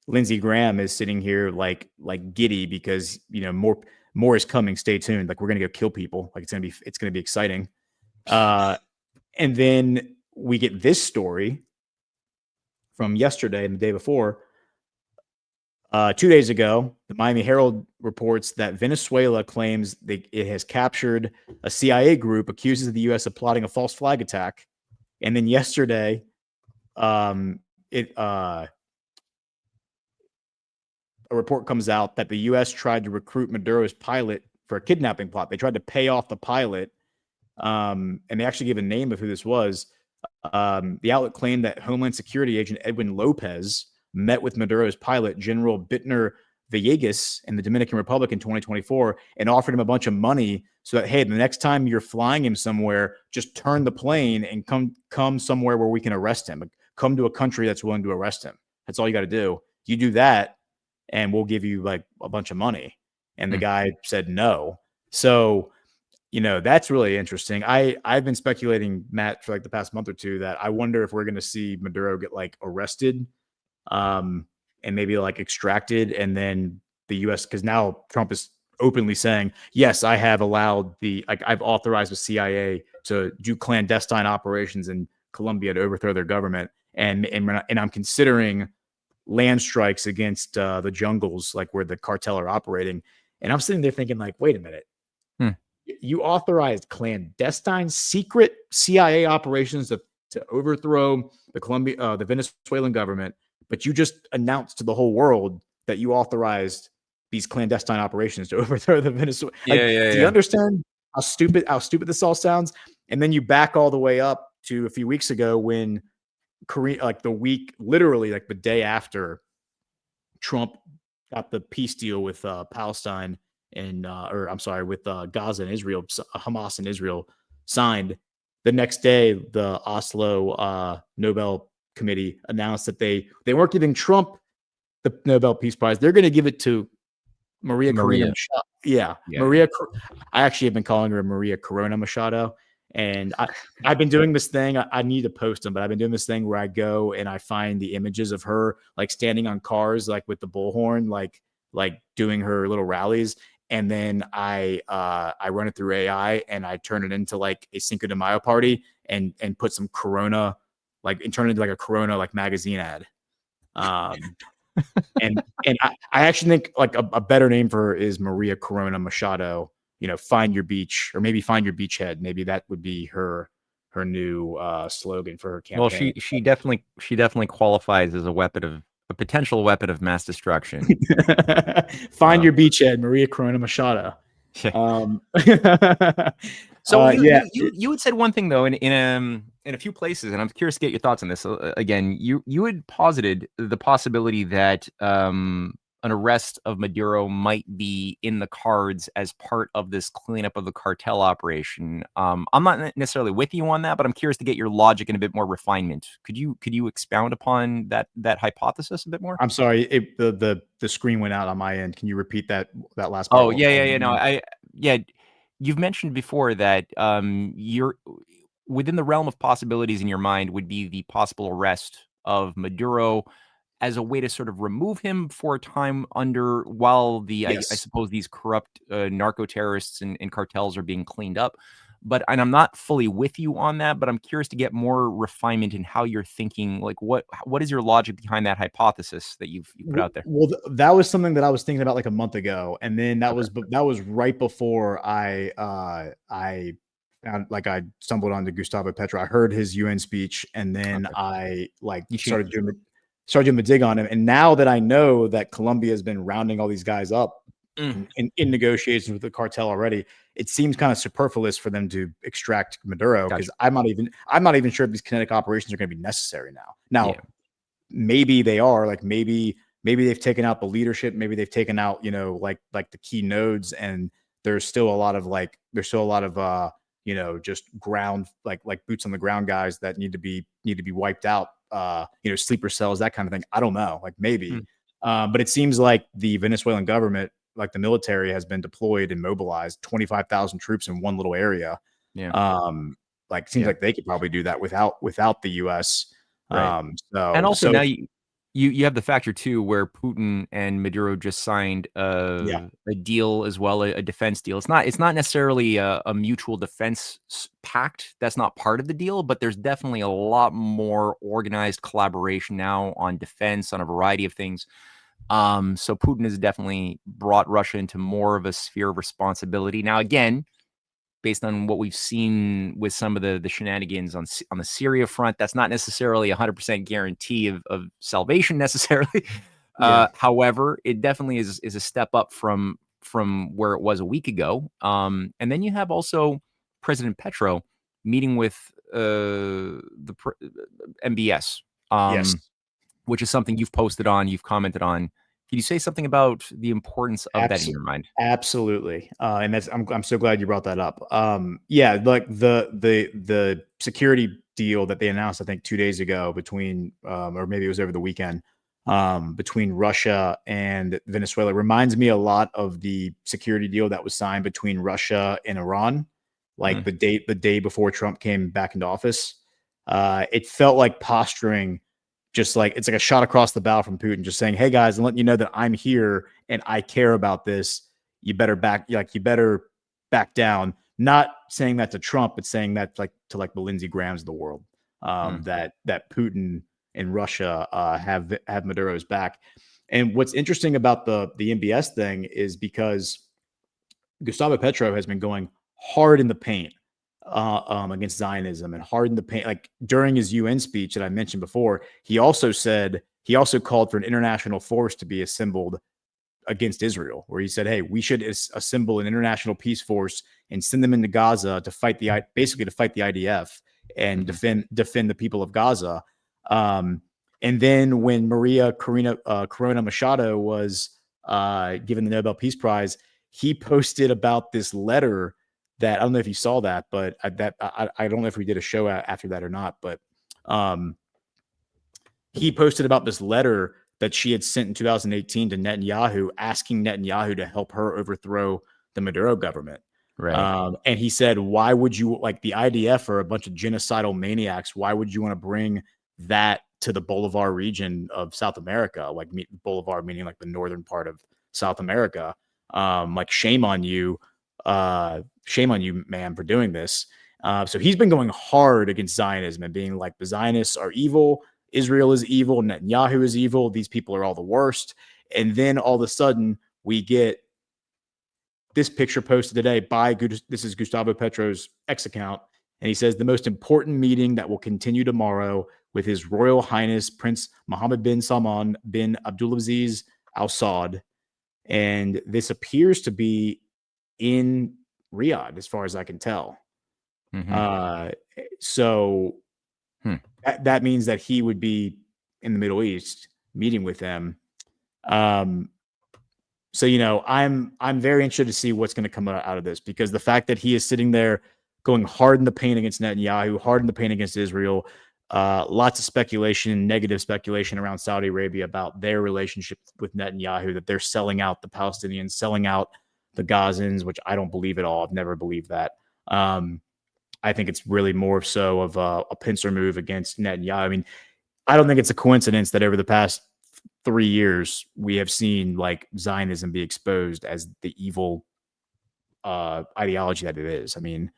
Lindsey Graham is sitting here like giddy because more is coming. Stay tuned. Like, we're gonna go kill people. Like, it's gonna be exciting. And then we get this story from yesterday and the day before. 2 days ago, the Miami Herald reports that Venezuela claims it has captured a CIA group, accuses the U.S. of plotting a false flag attack. And then yesterday, a report comes out that the U.S. tried to recruit Maduro's pilot for a kidnapping plot. They tried to pay off the pilot, and they actually gave a name of who this was. The outlet claimed that Homeland Security agent Edwin Lopez met with Maduro's pilot, General Bitner Villegas, in the Dominican Republic in 2024 and offered him a bunch of money so that, hey, the next time you're flying him somewhere, just turn the plane and come somewhere where we can arrest him. Come to a country that's willing to arrest him. That's all you got to do. You do that, and we'll give you like a bunch of money. And the guy said no. So, that's really interesting. I've been speculating, Matt, for like the past month or two, that I wonder if we're going to see Maduro get like arrested, and maybe like extracted, and then the U.S. because now Trump is openly saying, yes, I have allowed I've authorized the CIA to do clandestine operations in Colombia to overthrow their government, and I'm considering land strikes against the jungles, like where the cartel are operating. And I'm sitting there thinking, like, wait a minute. You authorized clandestine, secret CIA operations to overthrow the Venezuelan government, but you just announced to the whole world that you authorized these clandestine operations to overthrow the Venezuela. Do you understand how stupid this all sounds? And then you back all the way up to a few weeks ago when Korea, like literally the day after Trump got the peace deal with Palestine with Gaza and Israel, Hamas and Israel signed. The next day, the Oslo Nobel Committee announced that they weren't giving Trump the Nobel Peace Prize. They're going to give it to Maria Corina Machado. Yeah. Maria. I actually have been calling her Maria Corona Machado. And I've been doing this thing. I need to post them, but I've been doing this thing where I go and I find the images of her like standing on cars, like with the bullhorn, like doing her little rallies. And then I run it through AI and I turn it into like a Cinco de Mayo party and put some Corona, and turn it into like a Corona like magazine ad. And I actually think like a better name for her is Maria Corona Machado. find your beach, or maybe find your beachhead. Maybe that would be her new slogan for her campaign. Well, she definitely qualifies as a potential weapon of mass destruction. Find your beachhead, Maria Corona Machado. So you had said one thing though in a few places, and I'm curious to get your thoughts on this. Again, you had posited the possibility that an arrest of Maduro might be in the cards as part of this cleanup of the cartel operation. I'm not necessarily with you on that, but I'm curious to get your logic and a bit more refinement. Could you expound upon that hypothesis a bit more? I'm sorry, the screen went out on my end. Can you repeat that last part? Oh, yeah. No, you've mentioned before that you're within the realm of possibilities in your mind would be the possible arrest of Maduro as a way to sort of remove him for a time while I suppose these corrupt narco terrorists and cartels are being cleaned up. And I'm not fully with you on that, but I'm curious to get more refinement in how you're thinking. Like, what is your logic behind that hypothesis that you've put out there? Well, that was something that I was thinking about like a month ago, and then that was right before I found, like, I stumbled onto Gustavo Petro. I heard his UN speech, and then I started doing a dig on him. And now that I know that Colombia has been rounding all these guys up in negotiations with the cartel already, it seems kind of superfluous for them to extract Maduro, because I'm not even sure if these kinetic operations are going to be necessary now. Maybe they are. Like, maybe they've taken out the leadership, maybe they've taken out like the key nodes, and there's still a lot of just ground, like boots on the ground guys that need to be wiped out, sleeper cells, that kind of thing. I don't know, like maybe. But it seems like the Venezuelan government, like the military, has been deployed and mobilized 25,000 troops in one little area. Seems like they could probably do that without the US. Right. And also now you have the factor too, where Putin and Maduro just signed a deal as well, a defense deal. It's not necessarily a mutual defense pact. That's not part of the deal, but there's definitely a lot more organized collaboration now on defense, on a variety of things. So Putin has definitely brought Russia into more of a sphere of responsibility. Now, again, based on what we've seen with some of the shenanigans on the Syria front, that's not necessarily 100% guarantee of salvation necessarily. However, it definitely is a step up from where it was a week ago. And then you have also President Petro meeting with the MBS, which is something you've posted on, you've commented on. Can you say something about the importance of that in your mind? Absolutely. And I'm so glad you brought that up. Like the security deal that they announced, I think 2 days ago, between or maybe it was over the weekend, between Russia and Venezuela, reminds me a lot of the security deal that was signed between Russia and Iran, like the day before Trump came back into office. It felt like posturing. Just like, it's like a shot across the bow from Putin, just saying, "Hey guys, I'm letting you know that I'm here and I care about this. You better back down." Not saying that to Trump, but saying that to the Lindsey Grahams of the world, that Putin and Russia have Maduro's back. And what's interesting about the MBS thing is because Gustavo Petro has been going hard in the paint against Zionism, and hard in the paint. Like, during his UN speech that I mentioned before, he also called for an international force to be assembled against Israel, where he said, "Hey, we should assemble an international peace force and send them into Gaza to fight the IDF and defend the people of Gaza." And then when Maria Corona Machado was given the Nobel Peace Prize, he posted about this letter that, I don't know if you saw that, but I don't know if we did a show after that or not, but he posted about this letter that she had sent in 2018 to Netanyahu, asking Netanyahu to help her overthrow the Maduro government. Right. And he said, "Why would you, like, the IDF are a bunch of genocidal maniacs? Why would you want to bring that to the Bolivar region of South America?" Like, Bolivar meaning like the northern part of South America. Like, shame on you, man, for doing this. So he's been going hard against Zionism and being like, the Zionists are evil, Israel is evil, Netanyahu is evil, these people are all the worst. And then all of a sudden we get this picture posted today by this is Gustavo Petro's X account, and he says the most important meeting that will continue tomorrow with His Royal Highness Prince Mohammed bin Salman bin Abdulaziz Al Saud, and this appears to be in Riyadh, as far as I can tell. So that means that he would be in the Middle East meeting with them. So, you know, I'm very interested to see what's going to come out of this, because the fact that he is sitting there going hard in the paint against Netanyahu, hard in the paint against Israel, lots of speculation, negative speculation around Saudi Arabia about their relationship with Netanyahu, that they're selling out the Palestinians, selling out the Gazans, which I don't believe at all. I've never believed that. I think it's really more so of a pincer move against Netanyahu. I mean, I don't think it's a coincidence that over the past 3 years, we have seen like Zionism be exposed as the evil ideology that it is. I mean,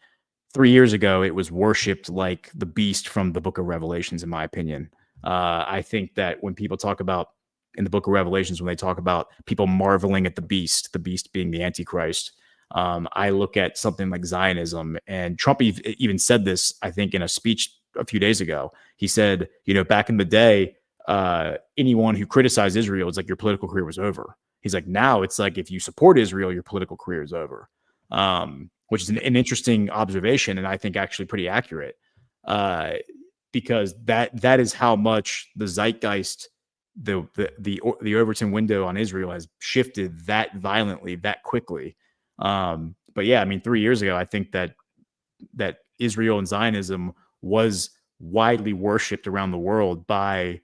3 years ago, it was worshipped like the beast from the book of Revelations, in my opinion. I think that when people talk about in the book of Revelations, when they talk about people marveling at the beast being the Antichrist, I look at something like Zionism, and Trump even said this, I think, in a speech a few days ago. He said, you know, back in the day, anyone who criticized Israel, it's like your political career was over. He's like, now it's like if you support Israel, your political career is over, which is an interesting observation, and I think actually pretty accurate, because that is how much the zeitgeist, the Overton window on Israel has shifted that violently, that quickly. But yeah, I mean, 3 years ago, I think that Israel and Zionism was widely worshipped around the world by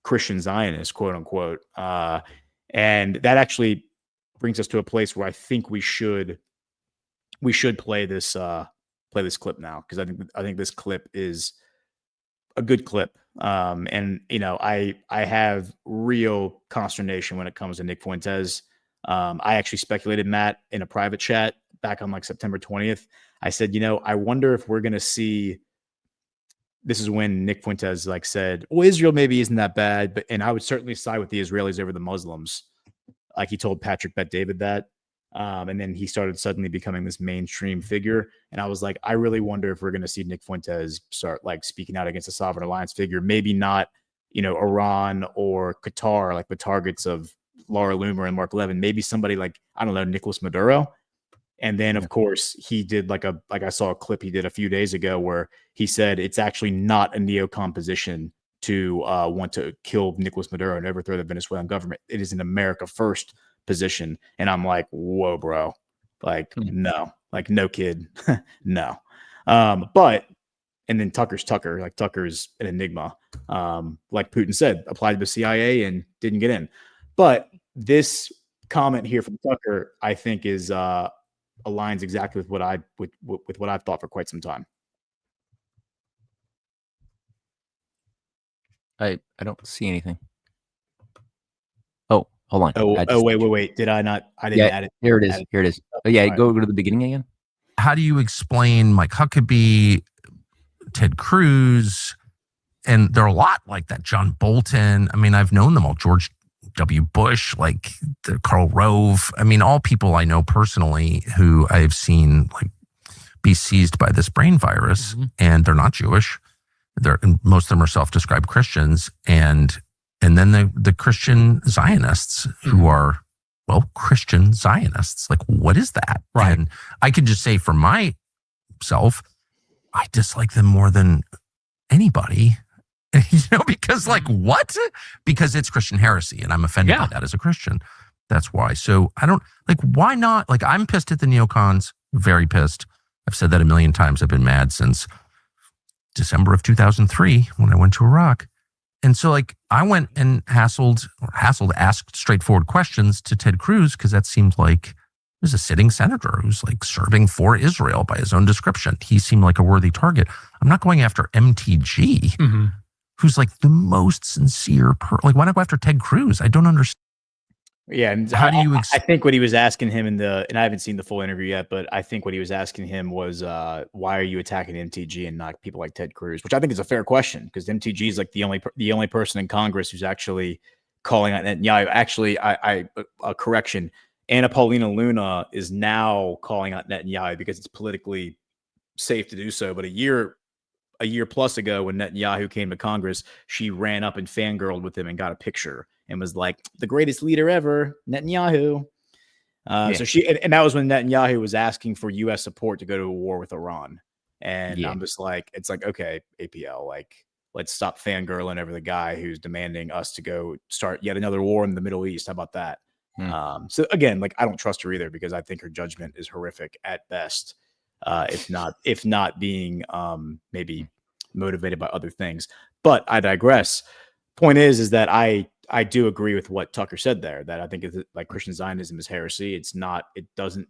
Christian Zionists, quote unquote. And that actually brings us to a place where I think we should play this clip now, because I think this clip is a good clip. And you know, I have real consternation when it comes to Nick Fuentes. I actually speculated, Matt, in a private chat back on like September 20th. I said, you know, I wonder if we're going to see, this is when Nick Fuentes like said, well, Israel maybe isn't that bad, and I would certainly side with the Israelis over the Muslims. Like he told Patrick Bet-David that. And then he started suddenly becoming this mainstream figure. And I was like, I really wonder if we're going to see Nick Fuentes start like speaking out against a sovereign alliance figure, maybe not, you know, Iran or Qatar, like the targets of Laura Loomer and Mark Levin, maybe somebody like, I don't know, Nicolas Maduro. And then, of course, he did like I saw a clip he did a few days ago where he said it's actually not a neocon position to want to kill Nicolas Maduro and overthrow the Venezuelan government. It is an America first position. And I'm like, whoa, bro. Like, no, like, no, kid. No. But, and then Tucker's Tucker, like Tucker's an enigma. Like Putin said, applied to the CIA and didn't get in. But this comment here from Tucker, I think is aligns exactly with what I've thought for quite some time. I don't see anything. Oh, hold on. Wait. Did I not? I didn't add it. Here it is. Here it is. Oh, yeah, go to the beginning again. How do you explain Mike Huckabee, Ted Cruz, and there are a lot like that, John Bolton. I mean, I've known them all. George W. Bush, like Karl Rove. I mean, all people I know personally who I've seen like be seized by this brain virus, and they're not Jewish. Most of them are self-described Christians, and then the Christian Zionists who are, well, Christian Zionists. Like, what is that? Right. And I can just say for myself, I dislike them more than anybody. You know, because like what? Because it's Christian heresy, and I'm offended by that as a Christian. That's why. So I don't like. Why not? Like, I'm pissed at the neocons. Very pissed. I've said that a million times. I've been mad since December of 2003 when I went to Iraq. And so like I went and asked straightforward questions to Ted Cruz, because that seemed like there's a sitting senator who's like serving for Israel by his own description. He seemed like a worthy target. I'm not going after MTG, who's like the most sincere like, why not go after Ted Cruz? I don't understand. Yeah, and how do you? I think what he was asking him and I haven't seen the full interview yet, but I think what he was asking him was, why are you attacking MTG and not people like Ted Cruz? Which I think is a fair question, because MTG is like the only person in Congress who's actually calling out Netanyahu. Actually, correction, Anna Paulina Luna is now calling out Netanyahu because it's politically safe to do so. But a year plus ago, when Netanyahu came to Congress, she ran up and fangirled with him and got a picture and was like, the greatest leader ever, Netanyahu. So and that was when Netanyahu was asking for U.S. support to go to a war with Iran. And I'm just like, it's like, okay, APL, like, let's stop fangirling over the guy who's demanding us to go start yet another war in the Middle East. How about that? So again, like, I don't trust her either because I think her judgment is horrific at best, if not being maybe motivated by other things. But I digress. Point is that I do agree with what Tucker said there, that I think it's like Christian Zionism is heresy. It doesn't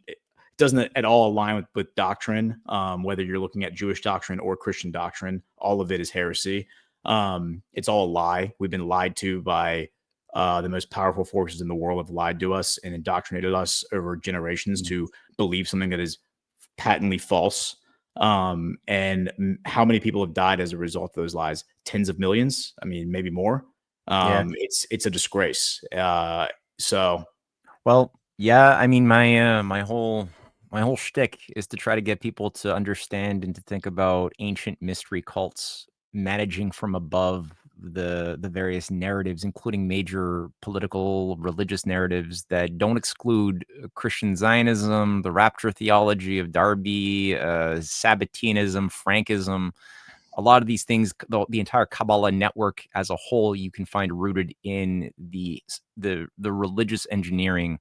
at all align with doctrine, whether you're looking at Jewish doctrine or Christian doctrine. All of it is heresy. It's all a lie. We've been lied to by the most powerful forces in the world, have lied to us and indoctrinated us over generations to believe something that is patently false. And how many people have died as a result of those lies? Tens of millions. I mean, maybe more. It's a disgrace. So, well, yeah, I mean, my whole shtick is to try to get people to understand and to think about ancient mystery cults managing from above the various narratives, including major political, religious narratives that don't exclude Christian Zionism, the rapture theology of Darby, Sabbatianism, Frankism. A lot of these things, the entire Kabbalah network as a whole, you can find rooted in the religious engineering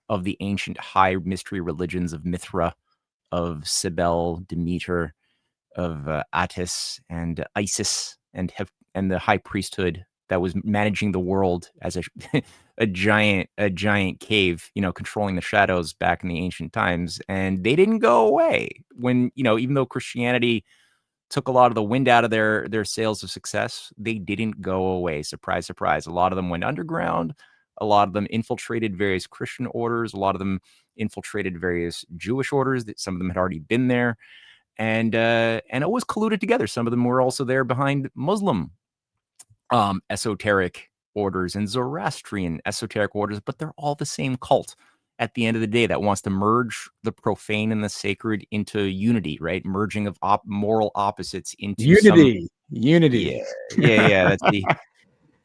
of the ancient high mystery religions of Mithra, of Cybele, Demeter, of Attis and Isis, and the high priesthood that was managing the world as a giant cave, controlling the shadows back in the ancient times. And they didn't go away when, even though Christianity took a lot of the wind out of their sails of success, they didn't go away. Surprise, surprise. A lot of them went underground. A lot of them infiltrated various Christian orders. A lot of them infiltrated various Jewish orders. That some of them had already been there, and it was colluded together. Some of them were also there behind Muslim esoteric orders and Zoroastrian esoteric orders, but they're all the same cult at the end of the day that wants to merge the profane and the sacred into unity, right? Merging of moral opposites into unity. Yeah. That's the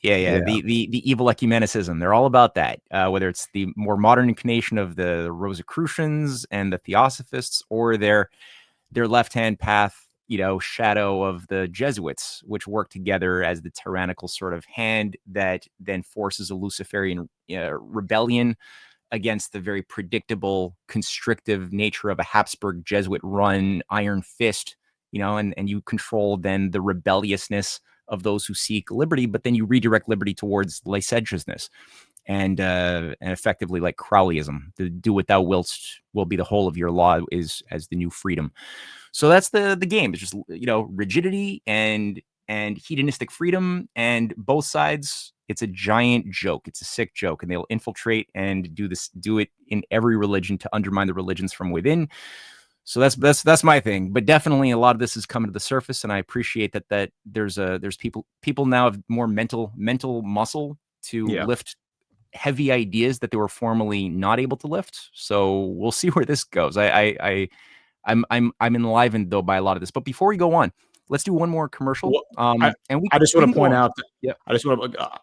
the evil ecumenicism. They're all about that. Whether it's the more modern incarnation of the Rosicrucians and the Theosophists, or their left-hand path, shadow of the Jesuits, which work together as the tyrannical sort of hand that then forces a Luciferian rebellion against the very predictable, constrictive nature of a Habsburg Jesuit-run iron fist, and you control then the rebelliousness of those who seek liberty, but then you redirect liberty towards licentiousness and effectively like Crowleyism. The do what thou wilt will be the whole of your law is as the new freedom. So that's the game. It's just, rigidity and hedonistic freedom, and both sides. It's a giant joke. It's a sick joke, and they'll infiltrate and do it in every religion to undermine the religions from within. So that's my thing. But definitely a lot of this is coming to the surface, and I appreciate that there's people now have more mental muscle to lift heavy ideas that they were formerly not able to lift. So we'll see where this goes. I'm enlivened though by a lot of this. But before we go on, let's do one more commercial. I just want to point out that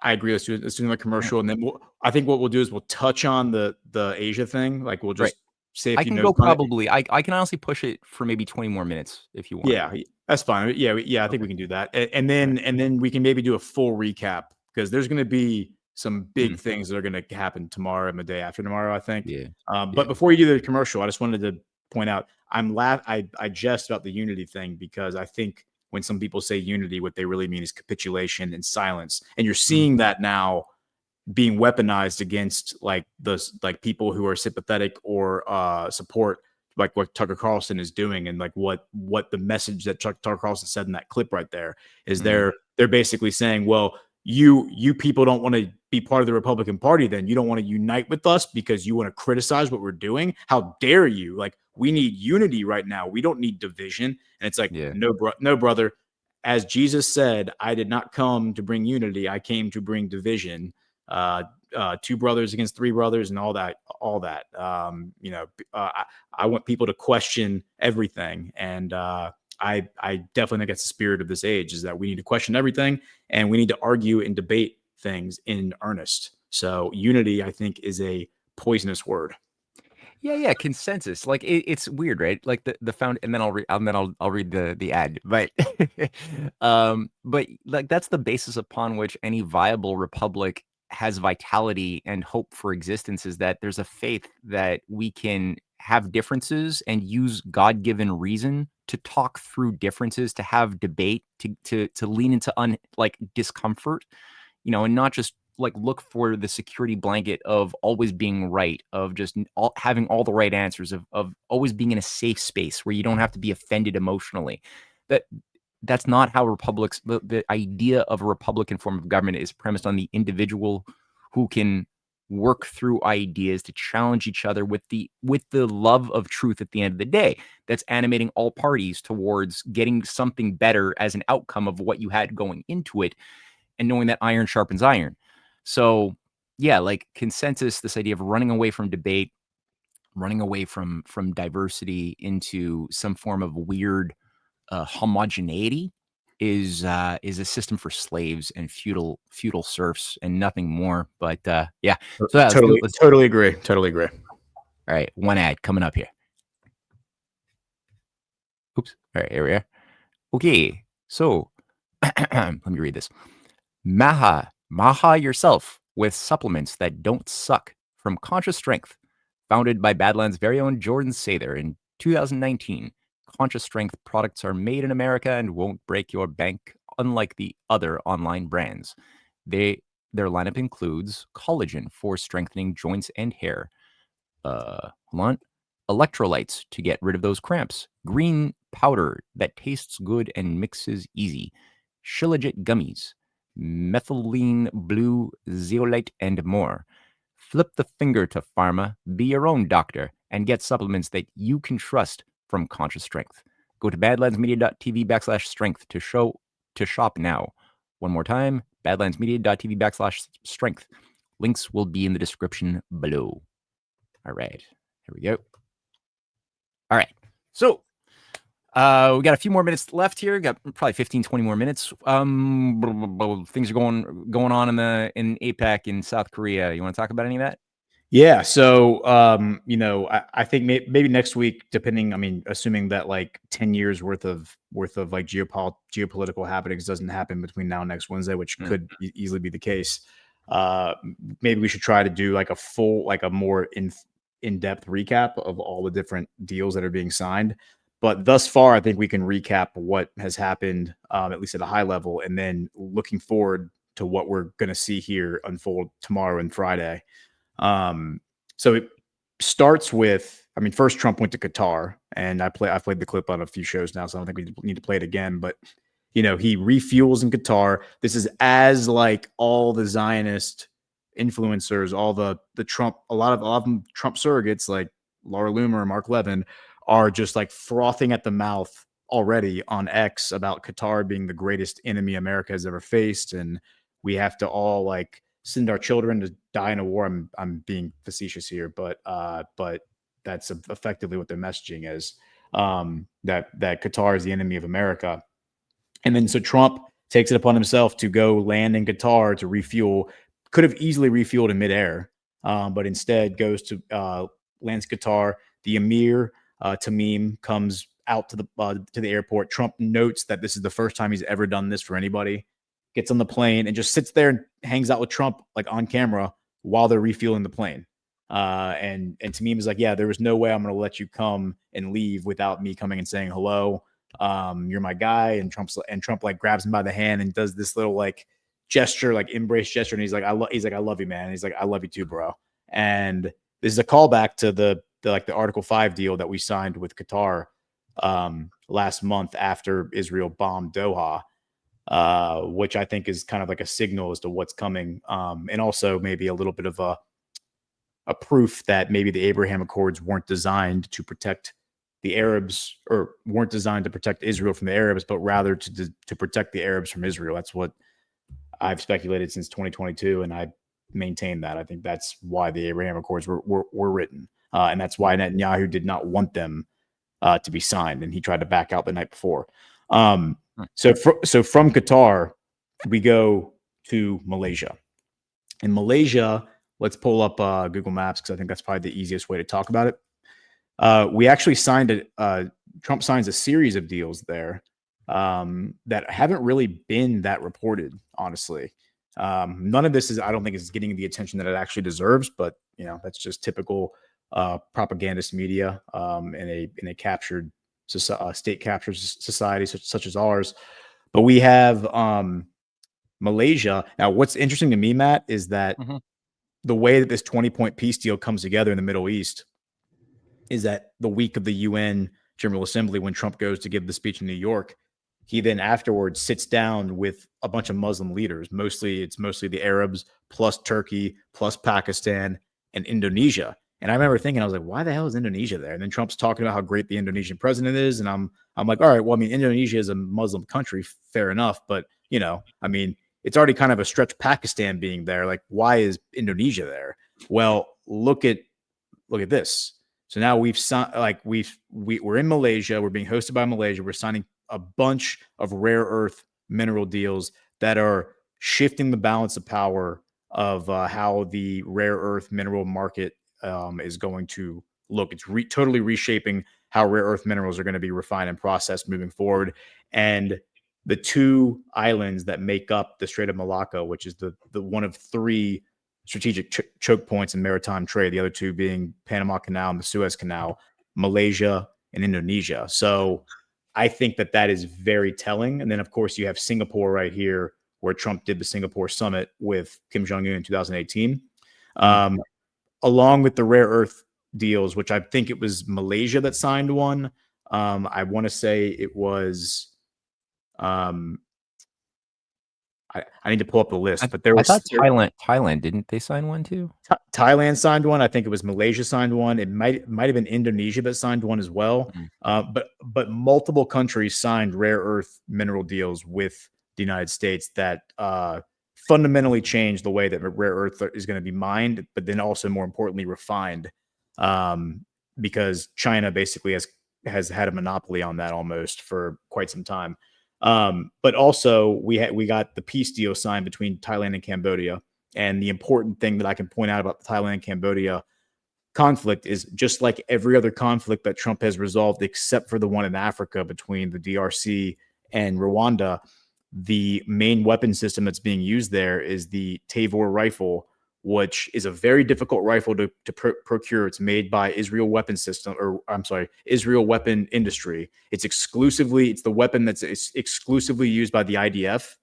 I agree. Let's do the commercial, and then I think what we'll do is we'll touch on the Asia thing. Like, we'll just say I can go probably. I can honestly push it for maybe 20 more minutes if you want. Yeah, that's fine. Yeah, I think we can do that, and then we can maybe do a full recap, because there's going to be some big things that are going to happen tomorrow and the day after tomorrow, I think. But before you do the commercial, I just wanted to point out, I jest about the unity thing, because I think when some people say unity, what they really mean is capitulation and silence. And you're seeing that now being weaponized against like people who are sympathetic or support like what Tucker Carlson is doing, and like what the message that Tucker Carlson said in that clip right there is they're basically saying, well, you people don't want to be part of the Republican Party, then you don't want to unite with us because you want to criticize what we're doing. How dare you? Like, we need unity right now. We don't need division. And it's like, no, brother. As Jesus said, I did not come to bring unity. I came to bring division. two brothers against three brothers and all that. I want people to question everything. And I definitely think that's the spirit of this age, is that we need to question everything and we need to argue and debate things in earnest. So unity, I think, is a poisonous word. Yeah, consensus. Like it's weird, right? Like the found, and then I'll read the ad, but but like that's the basis upon which any viable republic has vitality and hope for existence, is that there's a faith that we can have differences and use God-given reason to talk through differences, to have debate, to lean into discomfort, and not just like look for the security blanket of always being right, of just having all the right answers, of always being in a safe space where you don't have to be offended emotionally. That's not how republics, the idea of a Republican form of government is premised on the individual who can work through ideas to challenge each other with the love of truth at the end of the day, that's animating all parties towards getting something better as an outcome of what you had going into it, and knowing that iron sharpens iron. So yeah, like consensus, this idea of running away from debate, running away from diversity into some form of weird homogeneity is a system for slaves and feudal serfs and nothing more. But yeah, so yeah, totally agree. All right, one ad coming up here. Oops. All right, here we are. Okay, so let me read this. Maha yourself with supplements that don't suck from Conscious Strength, founded by Badlands' very own Jordan Sather in 2019. Conscious Strength products are made in America and won't break your bank, unlike the other online brands. Their lineup includes collagen for strengthening joints and hair. Hold on. Electrolytes to get rid of those cramps. Green powder that tastes good and mixes easy. Shilajit gummies. Methylene blue, zeolite, and more. Flip the finger to pharma, be your own doctor, and get supplements that you can trust from Conscious Strength. Go to badlandsmedia.tv/strength to shop now. One more time, badlandsmedia.tv/strength. Links will be in the description below. All right, here we go. All right, so we got a few more minutes left here. Got probably 15, 20 more minutes. Things are going on in APEC in South Korea. You want to talk about any of that? Yeah. So, I think maybe next week, assuming that like 10 years worth of like geopolitical happenings doesn't happen between now and next Wednesday, which could easily be the case. Maybe we should try to do like a more in-depth recap of all the different deals that are being signed. But thus far, I think we can recap what has happened, at least at a high level, and then looking forward to what we're going to see here unfold tomorrow and Friday. So it starts with, first Trump went to Qatar, and I've played the clip on a few shows now, so I don't think we need to play it again. But he refuels in Qatar. This is as like all the Zionist influencers, all the Trump, a lot of them Trump surrogates like Laura Loomer and Mark Levin are just like frothing at the mouth already on X about Qatar being the greatest enemy America has ever faced, and we have to all like send our children to die in a war. I'm being facetious here, but that's effectively what their messaging is. That Qatar is the enemy of America, and then so Trump takes it upon himself to go land in Qatar to refuel. Could have easily refueled in midair, but instead goes to lands Qatar. The Emir Tamim comes out to the airport. Trump notes that this is the first time he's ever done this for anybody. Gets on the plane and just sits there and hangs out with Trump like on camera while they're refueling the plane. And Tamim is like, yeah, there was no way I'm going to let you come and leave without me coming and saying hello. You're my guy. And Trump like grabs him by the hand and does this little like gesture, like embrace gesture. And he's like, I love you, man. And he's like, I love you too, bro. And this is a callback to the Article 5 deal that we signed with Qatar last month after Israel bombed Doha, which I think is kind of like a signal as to what's coming, and also maybe a little bit of a proof that maybe the Abraham Accords weren't designed to protect the Arabs, or weren't designed to protect Israel from the Arabs, but rather to protect the Arabs from Israel. That's what I've speculated since 2022, and maintain that. I think that's why the Abraham Accords were written, and that's why Netanyahu did not want them to be signed, and he tried to back out the night before. So from Qatar, we go to Malaysia. In Malaysia, let's pull up Google Maps because I think that's probably the easiest way to talk about it. We actually signed Trump signs a series of deals there that haven't really been that reported, honestly. None of this is, I don't think, is getting the attention that it actually deserves, but that's just typical propagandist media in a captured state captured society such as ours. But we have Malaysia. Now, what's interesting to me, Matt, is that the way that this 20-point peace deal comes together in the Middle East is that the week of the UN General Assembly, when Trump goes to give the speech in New York, he then afterwards sits down with a bunch of Muslim leaders. It's mostly the Arabs plus Turkey plus Pakistan and Indonesia. And I remember thinking, I was like, why the hell is Indonesia there? And then Trump's talking about how great the Indonesian president is. And I'm like, all right, well, I mean, Indonesia is a Muslim country, fair enough. But, I mean, it's already kind of a stretch Pakistan being there. Like, why is Indonesia there? Well, look at this. So now we've signed, we're in Malaysia. We're being hosted by Malaysia. We're signing a bunch of rare earth mineral deals that are shifting the balance of power of how the rare earth mineral market is going to look. It's totally reshaping how rare earth minerals are going to be refined and processed moving forward. And the two islands that make up the Strait of Malacca, which is the one of three strategic choke points in maritime trade, the other two being Panama Canal and the Suez Canal, Malaysia and Indonesia. So I think that is very telling. And then, of course, you have Singapore right here, where Trump did the Singapore summit with Kim Jong-un in 2018. Along with the rare earth deals, which I think it was Malaysia that signed one. I want to say it was I need to pull up the list, but I thought Thailand didn't they sign one too? Thailand signed one. I think it was Malaysia signed one. It might have been Indonesia that signed one as well. But multiple countries signed rare earth mineral deals with the United States that fundamentally change the way that rare earth is going to be mined, but then also more importantly refined, because China basically has had a monopoly on that almost for quite some time. But also we got the peace deal signed between Thailand and Cambodia. And the important thing that I can point out about the Thailand and Cambodia conflict is, just like every other conflict that Trump has resolved, except for the one in Africa between the DRC and Rwanda, the main weapon system that's being used there is the Tavor rifle, which is a very difficult rifle to procure. It's made by Israel Weapon Industry. It's the weapon that's exclusively used by the IDF.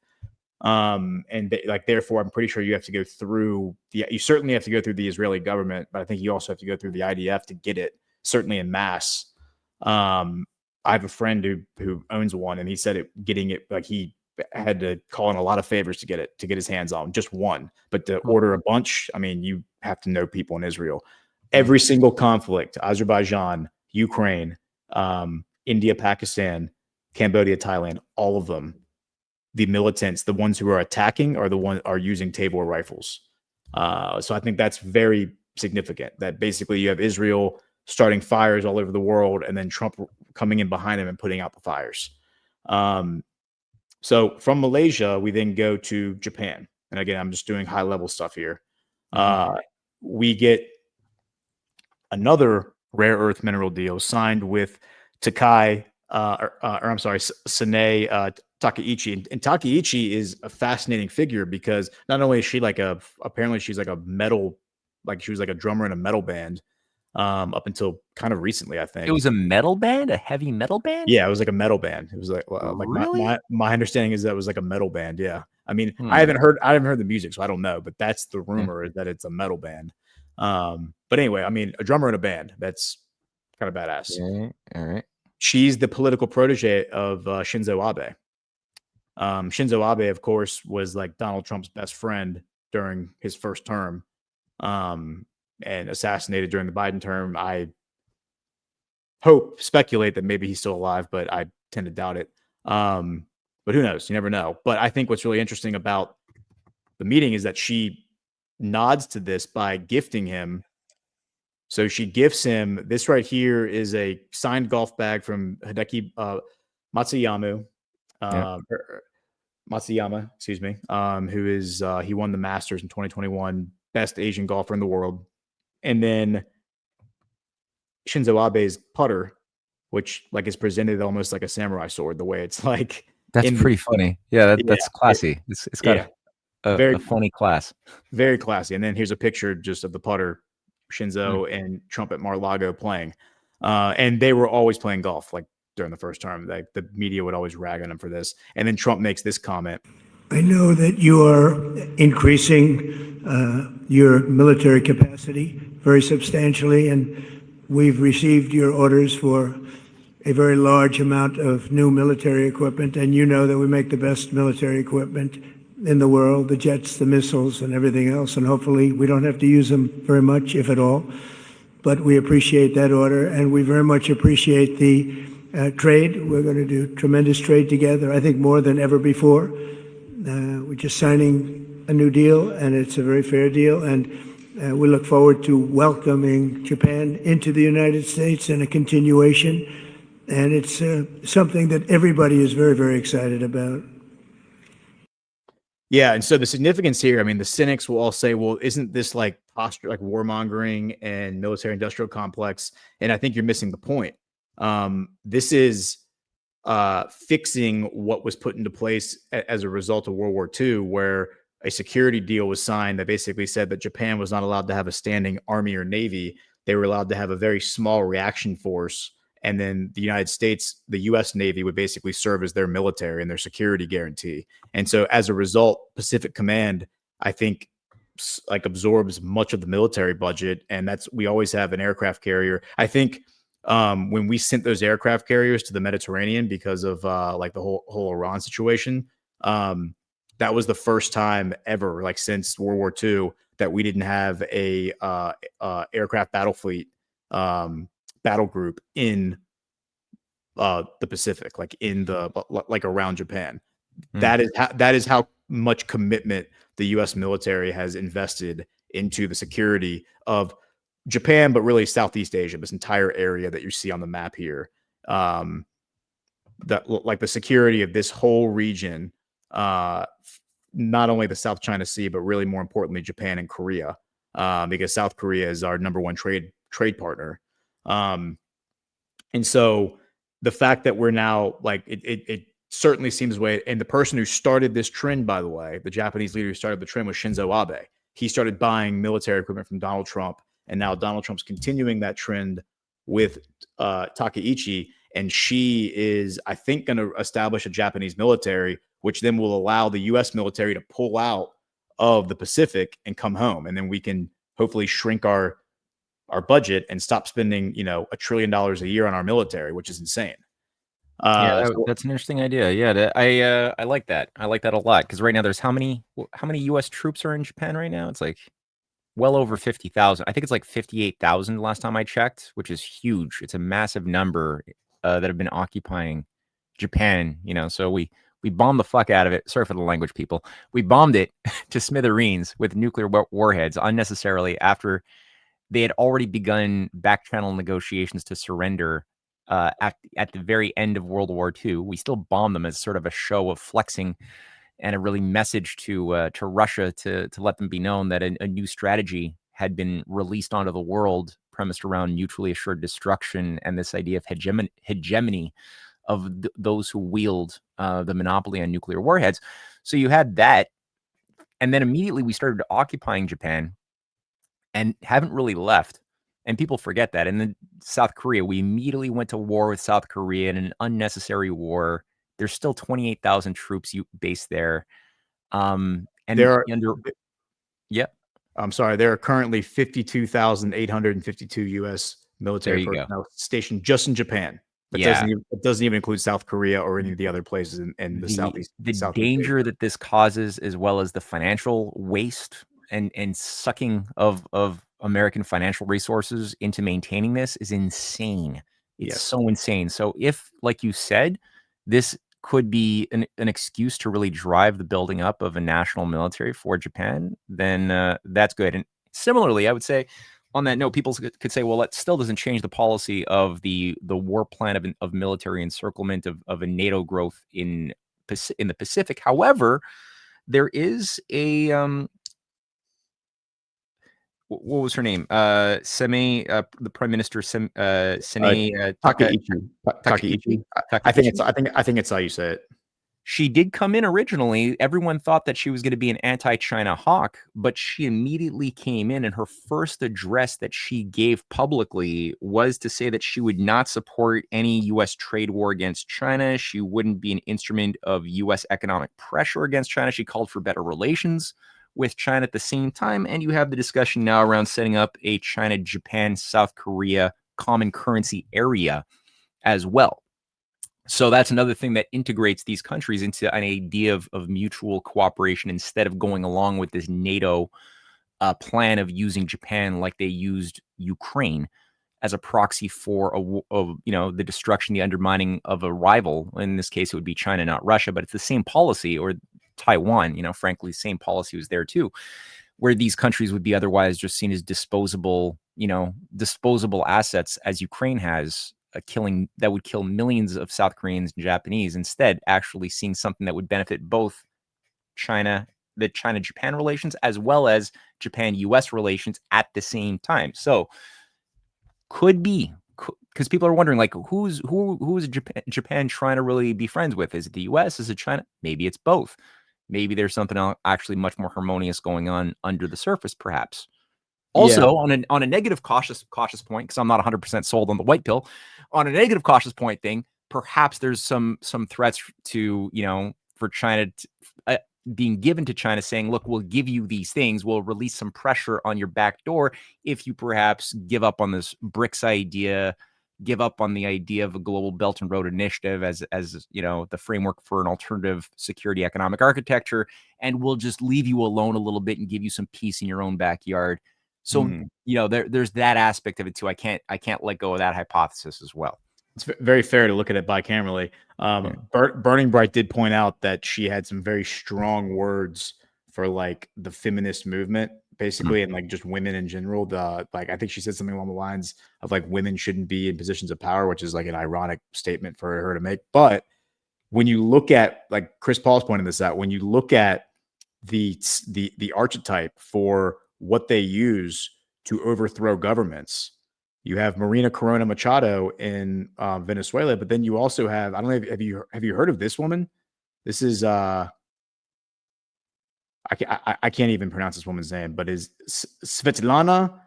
Therefore, I'm pretty sure you have to go through you certainly have to go through the Israeli government, but I think you also have to go through the IDF to get it, certainly in mass. I have a friend who owns one, and he said getting it, he had to call in a lot of favors to get his hands on just one, but to order a bunch, I mean, you have to know people in Israel. Every single conflict, Azerbaijan, Ukraine, India, Pakistan, Cambodia, Thailand, all of them, the militants, the ones who are attacking, are using Tabor rifles. So I think that's very significant, that basically you have Israel starting fires all over the world and then Trump coming in behind him and putting out the fires. So from Malaysia, we then go to Japan. And again, I'm just doing high level stuff here. We get another rare earth mineral deal signed with Sanae Takaichi. And Takaichi is a fascinating figure because not only is she apparently she's like a metal, she was like a drummer in a metal band up until kind of recently, I think. It was a metal band, a heavy metal band? Yeah, it was like a metal band. It was Really? my understanding is that it was like a metal band. Yeah. I mean, I haven't heard the music, so I don't know, but that's the rumor, is that it's a metal band. But anyway, I mean, a drummer in a band, that's kind of badass. Yeah, all right. She's the political protege of Shinzo Abe. Shinzo Abe, of course, was like Donald Trump's best friend during his first term, and assassinated during the Biden term. I speculate that maybe he's still alive, but I tend to doubt it. But who knows? You never know. But I think what's really interesting about the meeting is that she nods to this by gifting him. So she gifts him this right here is a signed golf bag from Hideki Matsuyama. Matsuyama, excuse me, who is he won the Masters in 2021, best Asian golfer in the world. And then Shinzo Abe's putter, which like is presented almost like a samurai sword, the way it's like. That's pretty funny. Yeah, that's classy. It's got a funny class. Very classy. And then here's a picture just of the putter, Shinzo and Trump at Mar-a-Lago playing. And they were always playing golf, like during the first term. Like the media would always rag on him for this. And then Trump makes this comment. I know that you are increasing your military capacity very substantially, and we've received your orders for a very large amount of new military equipment, and you know that we make the best military equipment in the world, the jets, the missiles, and everything else, and hopefully we don't have to use them very much, if at all. But we appreciate that order, and we very much appreciate the trade. We're going to do tremendous trade together, I think more than ever before. We're just signing a new deal, and it's a very fair deal, and we look forward to welcoming Japan into the United States and a continuation, and it's something that everybody is very, very excited about. Yeah, and so the significance here, I mean, the cynics will all say, well, isn't this like posture, like warmongering and military-industrial complex? And I think you're missing the point. This is fixing what was put into place as a result of World War II, where a security deal was signed that basically said that Japan was not allowed to have a standing army or navy. They were allowed to have a very small reaction force. And then the United States, the U.S. Navy would basically serve as their military and their security guarantee. And so as a result, Pacific Command, I think, like absorbs much of the military budget. And we always have an aircraft carrier. I think when we sent those aircraft carriers to the Mediterranean because of like the whole Iran situation, that was the first time ever, like since World War II, that we didn't have a aircraft battle fleet battle group in the Pacific, like like around Japan. That is how much commitment the U.S. military has invested into the security of Japan, but really Southeast Asia, this entire area that you see on the map here. That like the security of this whole region, not only the South China Sea, but really more importantly, Japan and Korea, because South Korea is our number one trade partner. And so the fact that we're now like, it certainly seems way, and the person who started this trend, by the way, the Japanese leader who started the trend was Shinzo Abe. He started buying military equipment from Donald Trump. And now Donald Trump's continuing that trend with Takaichi. And she is, I think, going to establish a Japanese military, which then will allow the U.S. military to pull out of the Pacific and come home. And then we can hopefully shrink our budget and stop spending, $1 trillion a year on our military, which is insane. That's an interesting idea. Yeah, I like that. I like that a lot because right now there's how many U.S. troops are in Japan right now? It's like well over 50,000. I think it's like 58,000 last time I checked, which is huge. It's a massive number that have been occupying Japan. So we bombed the fuck out of it. Sorry for the language, people. We bombed it to smithereens with nuclear warheads unnecessarily after they had already begun back-channel negotiations to surrender at the very end of World War II. We still bombed them as sort of a show of flexing and a really message to Russia to let them be known that a new strategy had been released onto the world premised around mutually assured destruction and this idea of hegemony of those who wield the monopoly on nuclear warheads. So you had that. And then immediately we started occupying Japan and haven't really left. And people forget that. And then South Korea, we immediately went to war with South Korea in an unnecessary war. There's still 28,000 troops based there. And there are, I'm sorry, there are currently 52,852 U.S. military personnel stationed just in Japan. But it doesn't even include South Korea or any of the other places in the Southeast. The danger that this causes, as well as the financial waste and sucking of American financial resources into maintaining this, is insane. It's so insane. So if, like you said, this could be an excuse to really drive the building up of a national military for Japan, then that's good. And similarly, I would say on that note, people could say, well, that still doesn't change the policy of the war plan of military encirclement of a NATO growth in the Pacific. However, there is a what was her name? The Prime Minister Sene Takaichi. Takaichi. I think it's how you say it. She did come in originally. Everyone thought that she was going to be an anti-China hawk, but she immediately came in, and her first address that she gave publicly was to say that she would not support any U.S. trade war against China. She wouldn't be an instrument of U.S. economic pressure against China. She called for better relations with China at the same time. And you have the discussion now around setting up a China, Japan, South Korea common currency area as well. So that's another thing that integrates these countries into an idea of mutual cooperation instead of going along with this NATO plan of using Japan like they used Ukraine as a proxy for the destruction, the undermining of a rival. In this case, it would be China, not Russia, but it's the same policy. Or Taiwan, frankly, same policy was there too, where these countries would be otherwise just seen as disposable assets, as Ukraine has, that would kill millions of South Koreans and Japanese. Instead, actually seeing something that would benefit both the China-Japan relations, as well as Japan-US relations at the same time. So could be, because people are wondering, like, who is Japan trying to really be friends with? Is it the US? Is it China? Maybe it's both. Maybe there's something actually much more harmonious going on under the surface, perhaps. Also, on a negative cautious point, because I'm not 100% sold on the white pill, on a negative cautious point thing, perhaps there's some threats to, for China being given to China, saying, look, we'll give you these things, we'll release some pressure on your back door if you perhaps give up on this BRICS idea, give up on the idea of a global Belt and Road Initiative as the framework for an alternative security economic architecture, and we'll just leave you alone a little bit and give you some peace in your own backyard. So there's that aspect of it too. I can't let go of that hypothesis as well. It's very fair to look at it bicamerally. Burning Bright did point out that she had some very strong words for like the feminist movement, basically, and like just women in general. I think she said something along the lines of like women shouldn't be in positions of power, which is like an ironic statement for her to make. But when you look at, like Chris Paul's pointing this out, when you look at the archetype for what they use to overthrow governments, you have Marina Corona Machado in Venezuela, but then you also have, I don't know, have you heard of this woman? This is I can't even pronounce this woman's name, but is Svetlana.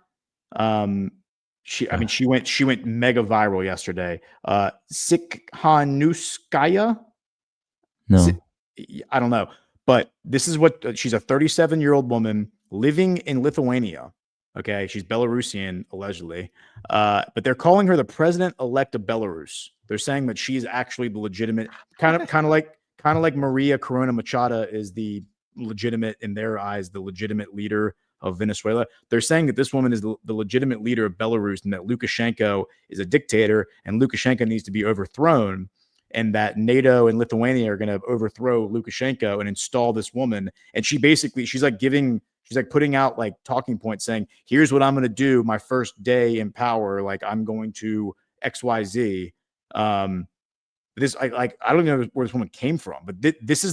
She went mega viral yesterday. Sikhanuskaya. No, I don't know, but this is what she's a 37-year-old woman living in Lithuania. Okay, she's Belarusian allegedly, but they're calling her the president-elect of Belarus. They're saying that she's actually the legitimate, kind of like Maria Corona Machado is the legitimate, in their eyes, the legitimate leader of Venezuela. They're saying that this woman is the legitimate leader of Belarus, and that Lukashenko is a dictator, and Lukashenko needs to be overthrown, and that NATO and Lithuania are going to overthrow Lukashenko and install this woman. And she's like putting out like talking points saying, here's what I'm going to do my first day in power. Like, I'm going to XYZ. I don't know where this woman came from, but this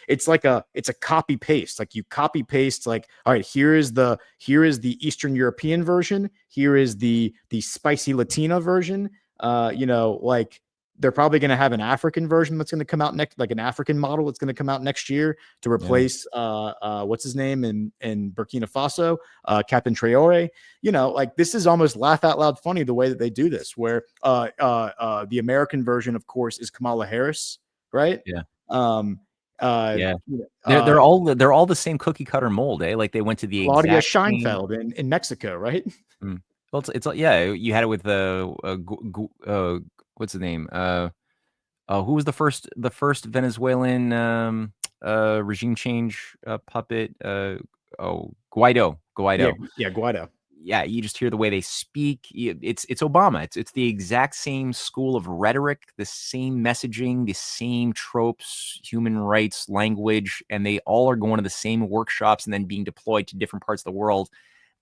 it's a copy paste. Like, you copy paste, like, all right, here is the Eastern European version. Here is the spicy Latina version. Like, they're probably going to have an African version that's going to come out next, like an African model that's going to come out next year to replace what's his name in Burkina Faso, Captain Traore. Like, this is almost laugh out loud funny the way that they do this, where the American version, of course, is Kamala Harris, right? Yeah. Yeah. They're all the same cookie cutter mold, eh? Like, they went to the Claudia exact Scheinfeld in Mexico, right? Well, it's you had it with what's the name? Who was the first Venezuelan regime change puppet? Guaido. Yeah, Guaido. yeah, you just hear the way they speak. It's Obama. It's the exact same school of rhetoric, the same messaging, the same tropes, human rights, language, and they all are going to the same workshops and then being deployed to different parts of the world.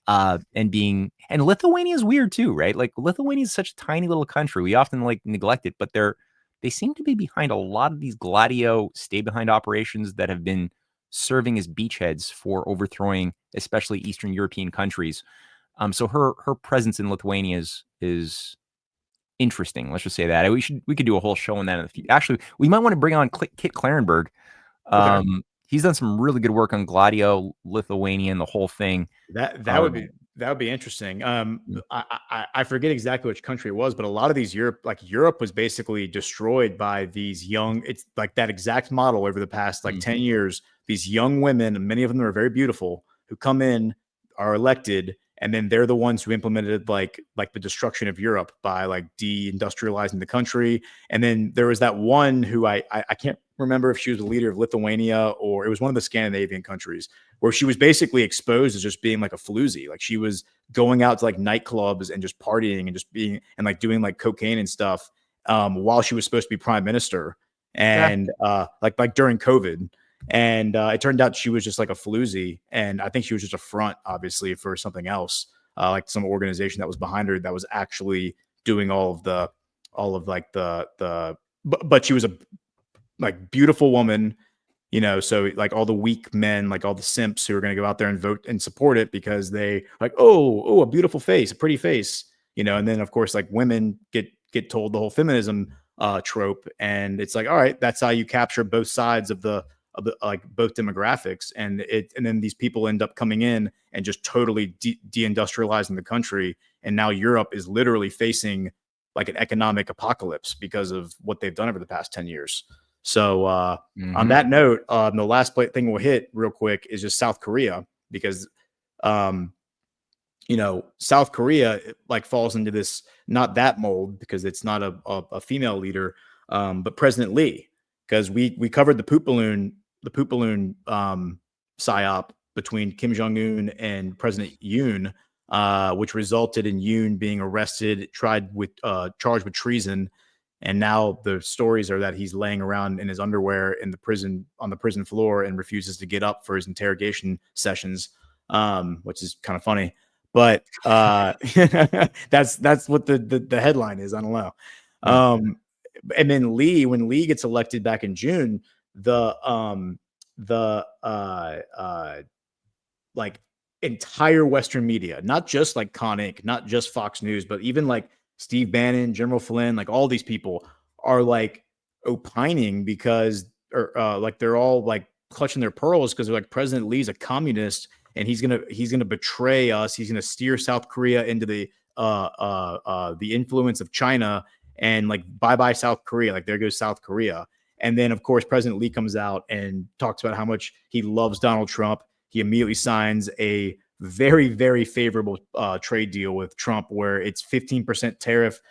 And Lithuania is weird too, right? Like Lithuania is such a tiny little country. We often like neglect it, but they seem to be behind a lot of these Gladio stay behind operations that have been serving as beachheads for overthrowing, especially Eastern European countries. So her presence in Lithuania is interesting. Let's just say that we could do a whole show on that in the future. Actually, we might want to bring on Kit Clarenberg. Okay. He's done some really good work on Gladio, Lithuania, and the whole thing. That would be interesting. I forget exactly which country it was, but a lot of these Europe was basically destroyed by these young. It's like that exact model over the past 10 years. These young women, and many of them are very beautiful, who come in, are elected, and then they're the ones who implemented like the destruction of Europe by deindustrializing the country. And then there was that one who I can't remember if she was the leader of Lithuania or it was one of the Scandinavian countries, where she was basically exposed as just being like a floozy. Like she was going out to nightclubs and just partying and just being and doing cocaine and stuff while she was supposed to be prime minister. And like during COVID. And it turned out she was just like a floozy. And I think she was just a front, obviously, for something else, like some organization that was behind her that was actually doing but she was a beautiful woman, so all the weak men, all the simps who are going to go out there and vote and support it because they a beautiful face, a pretty face, and then of course women get told the whole feminism trope, and it's all right, that's how you capture both sides of the both demographics, and then these people end up coming in and just totally deindustrializing the country, and now Europe is literally facing an economic apocalypse because of what they've done over the past 10 years. So on that note, the last thing we'll hit real quick is just South Korea, because South Korea falls into this, not that mold because it's not a female leader, but President Lee, because we covered the poop balloon psyop between Kim Jong-un and President Yoon, which resulted in Yoon being arrested, charged with treason. And now the stories are that he's laying around in his underwear on the prison floor and refuses to get up for his interrogation sessions, which is kind of funny. But that's what the headline is. I don't know. And then when Lee gets elected back in June, the entire Western media, not just Con Inc., not just Fox News, but even Steve Bannon, General Flynn, all these people are opining because, they're all clutching their pearls because they're President Lee's a communist and he's gonna betray us. He's gonna steer South Korea into the influence of China, and bye South Korea. There goes South Korea. And then of course President Lee comes out and talks about how much he loves Donald Trump. He immediately signs a very, very favorable trade deal with Trump, where it's 15% tariff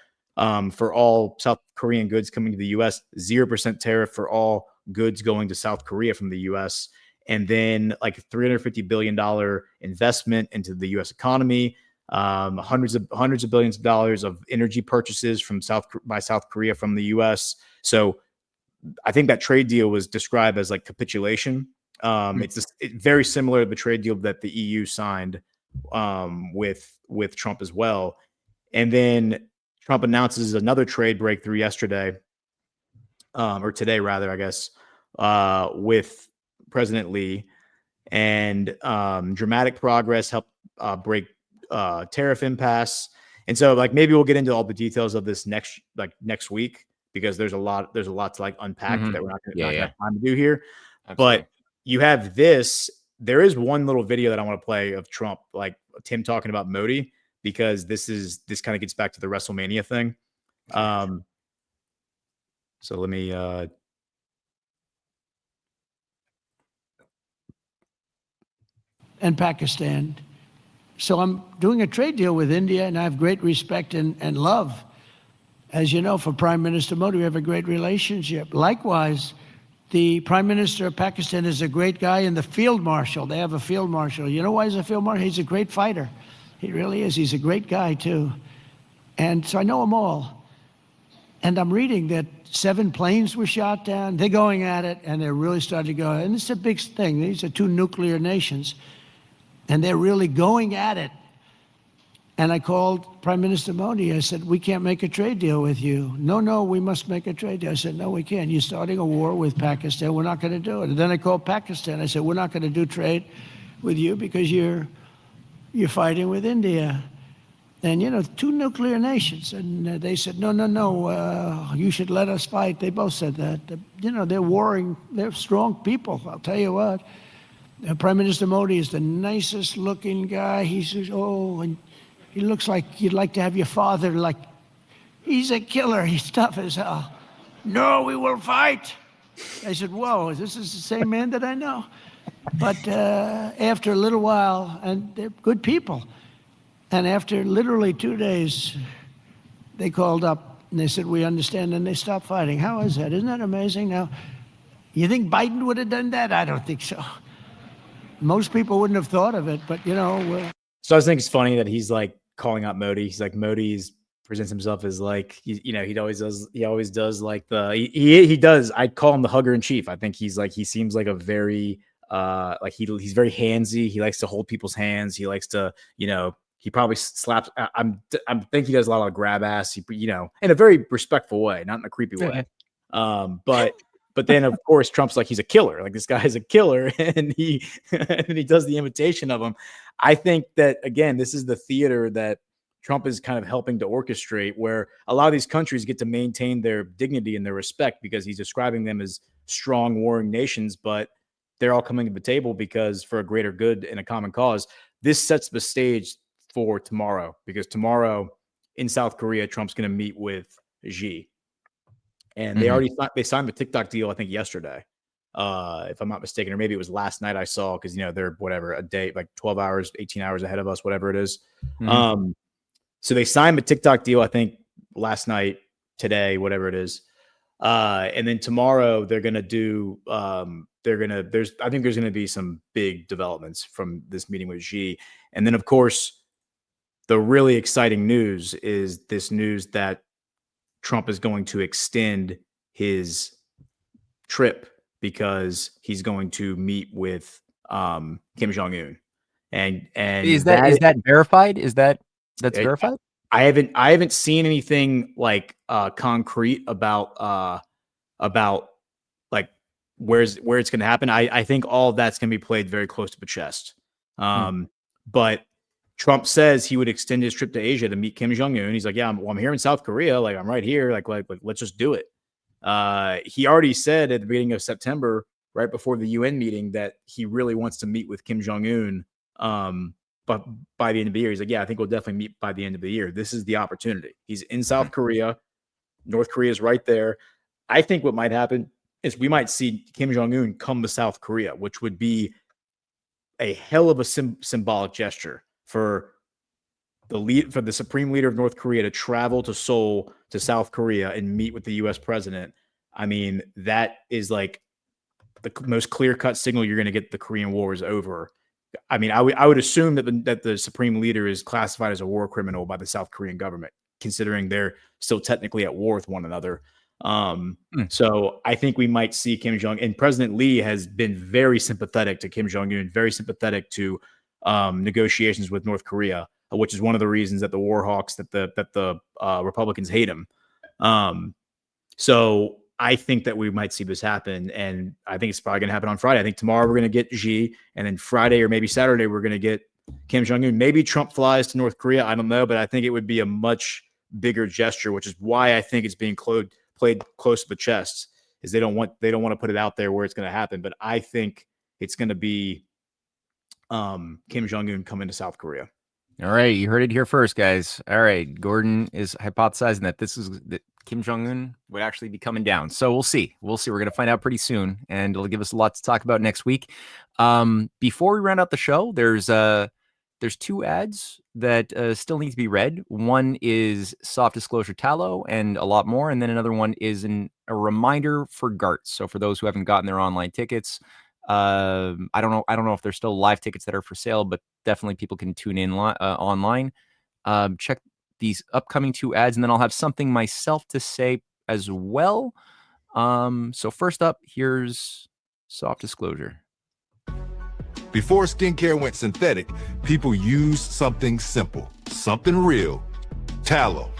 for all South Korean goods coming to the U.S., 0% tariff for all goods going to South Korea from the U.S., and then $350 billion investment into the U.S. economy, hundreds of billions of dollars of energy purchases by South Korea from the U.S. So I think that trade deal was described as capitulation. It's very similar to the trade deal that the EU signed with Trump as well. And then Trump announces another trade breakthrough yesterday, or today rather, I guess, with President Lee, and dramatic progress helped break tariff impasse. And so maybe we'll get into all the details of this next week, because there's a lot to unpack that we're not going to have time to do here. Absolutely. But you have this. There is one little video that I want to play of Trump, Tim talking about Modi, because this kind of gets back to the WrestleMania thing. So let me. And Pakistan. So I'm doing a trade deal with India, and I have great respect and love. As you know, for Prime Minister Modi, we have a great relationship. Likewise, the Prime Minister of Pakistan is a great guy, and the Field Marshal, they have a Field Marshal. You know why he's a Field Marshal? He's a great fighter. He really is. He's a great guy, too. And so I know them all. And I'm reading that 7 planes were shot down. They're going at it, and they're really starting to go. And it's a big thing. These are 2 nuclear nations, and they're really going at it. And I called Prime Minister Modi. I said, we can't make a trade deal with you. No, we must make a trade deal. I said, no, we can't. You're starting a war with Pakistan. We're not going to do it. And then I called Pakistan. I said, we're not going to do trade with you because you're fighting with India. And, 2 nuclear nations. And they said, no, you should let us fight. They both said that. They're warring. They're strong people, I'll tell you what. Prime Minister Modi is the nicest looking guy. He says, and he looks like you'd like to have your father, like, he's a killer. He's tough as hell. No, we will fight. I said, whoa, this is the same man that I know. But after a little while, and they're good people, and after literally 2 days, they called up and they said, we understand, and they stopped fighting. How is that? Isn't that amazing? Now, you think Biden would have done that? I don't think so. Most people wouldn't have thought of it, but, So I think it's funny that he's like calling out Modi. He's like, Modi's presents himself as like, he always does like he does. I'd call him the hugger in chief. I think he seems like a very, he's very handsy. He likes to hold people's hands. He likes to, he probably slaps. I think he does a lot of grab ass, in a very respectful way, not in a creepy way. But then, of course, Trump's like, he's a killer. Like, this guy is a killer. And he does the imitation of him. I think that, again, this is the theater that Trump is kind of helping to orchestrate, where a lot of these countries get to maintain their dignity and their respect because he's describing them as strong warring nations, but they're all coming to the table because for a greater good and a common cause. This sets the stage for tomorrow, because tomorrow in South Korea, Trump's going to meet with Xi. And they signed the TikTok deal, I think, yesterday, if I'm not mistaken, or maybe it was last night I saw, because, they're a day, like 12 hours, 18 hours ahead of us, whatever it is. So they signed the TikTok deal, I think, last night, today, whatever it is. And then tomorrow they're going to do, I think there's going to be some big developments from this meeting with Xi. And then, of course, the really exciting news is this news that Trump is going to extend his trip because he's going to meet with Kim Jong-un. And is that verified? That's verified? I haven't seen anything like concrete about like where it's going to happen. I think all of that's going to be played very close to the chest. But Trump says he would extend his trip to Asia to meet Kim Jong-un. He's like, yeah, I'm here in South Korea. Like, I'm right here. Like, let's just do it. He already said at the beginning of September, right before the UN meeting, that he really wants to meet with Kim Jong-un. But by the end of the year, he's like, yeah, I think we'll definitely meet by the end of the year. This is the opportunity. He's in South Korea. North Korea is right there. I think what might happen is we might see Kim Jong-un come to South Korea, which would be a hell of a symbolic gesture for the supreme leader of North Korea to travel to Seoul, to South Korea, and meet with the U.S. president. I mean, that is like the most clear-cut signal you're going to get the Korean War is over. I mean, I would assume that the supreme leader is classified as a war criminal by the South Korean government, considering they're still technically at war with one another. So I think we might see Kim Jong, and President Lee has been very sympathetic to Kim Jong-un, very sympathetic to negotiations with North Korea, which is one of the reasons that the war hawks, that the Republicans hate him. So I think that we might see this happen, and I think it's probably going to happen on Friday. I think tomorrow we're going to get Xi, and then Friday or maybe Saturday we're going to get Kim Jong-un. Maybe Trump flies to North Korea. I don't know, but I think it would be a much bigger gesture, which is why I think it's being played close to the chest. Is they don't want to put it out there where it's going to happen, but I think it's going to be Kim Jong-un coming to South Korea. All right, you heard it here first, guys. All right, Gordon is hypothesizing that Kim Jong-un would actually be coming down. So we'll see. We're going to find out pretty soon, and it'll give us a lot to talk about next week. Before we round out the show, there's 2 ads that still need to be read. One is soft disclosure tallow and a lot more, and then another one is a reminder for GARTs. So for those who haven't gotten their online tickets, I don't know if there's still live tickets that are for sale, but definitely people can tune in online. Check these upcoming 2 ads, and then I'll have something myself to say as well. So first up, here's Soft Disclosure. Before skincare went synthetic, people used something simple, something real, tallow.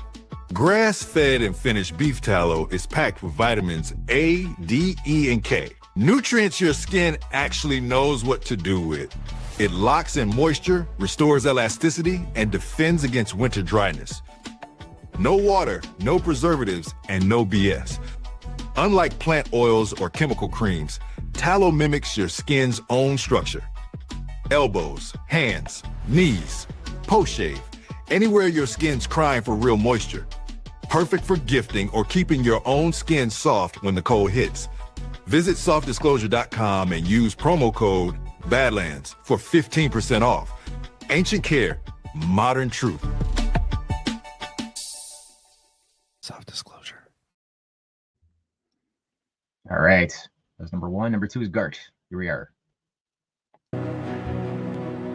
Grass-fed and finished beef tallow is packed with vitamins A, D, E, and K. Nutrients your skin actually knows what to do with. It locks in moisture, restores elasticity, and defends against winter dryness. No water, no preservatives, and no BS. Unlike plant oils or chemical creams, tallow mimics your skin's own structure. Elbows, hands, knees, post-shave, anywhere your skin's crying for real moisture. Perfect for gifting or keeping your own skin soft when the cold hits. Visit softdisclosure.com and use promo code Badlands for 15% off. Ancient Care, modern truth. Soft Disclosure. All right. That's number 1. Number 2 is Gart. Here we are.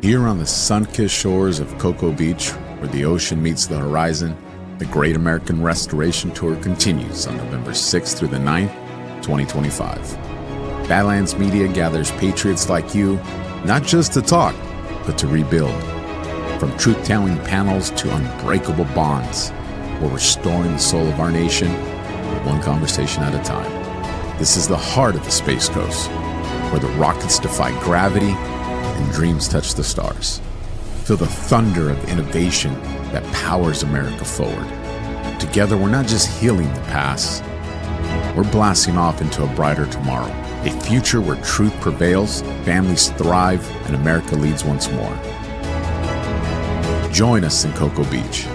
Here on the sun-kissed shores of Cocoa Beach, where the ocean meets the horizon, the Great American Restoration Tour continues on November 6th through the 9th, 2025. Badlands Media gathers patriots like you, not just to talk, but to rebuild. From truth-telling panels to unbreakable bonds, we're restoring the soul of our nation, one conversation at a time. This is the heart of the Space Coast, where the rockets defy gravity and dreams touch the stars. Feel the thunder of innovation that powers America forward. Together, we're not just healing the past, we're blasting off into a brighter tomorrow, a future where truth prevails, families thrive, and America leads once more. Join us in Cocoa Beach.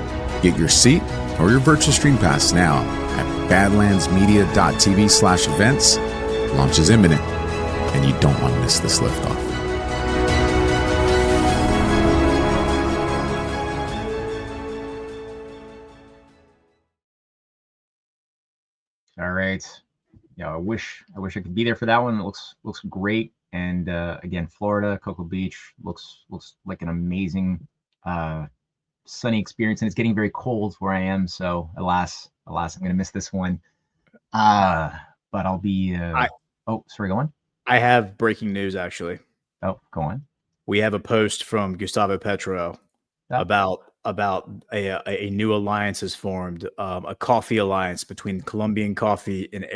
Get your seat or your virtual stream pass now at badlandsmedia.tv/events. Launch is imminent, and you don't want to miss this liftoff. All right. Yeah, I wish I could be there for that one. It looks great. And again, Florida, Cocoa Beach looks like an amazing sunny experience, and it's getting very cold where I am. So alas, I'm gonna miss this one. But I'll be. Oh, sorry, go on. I have breaking news actually. Oh, go on. We have a post from Gustavo Petro about a new alliance has formed, a coffee alliance between Colombian coffee and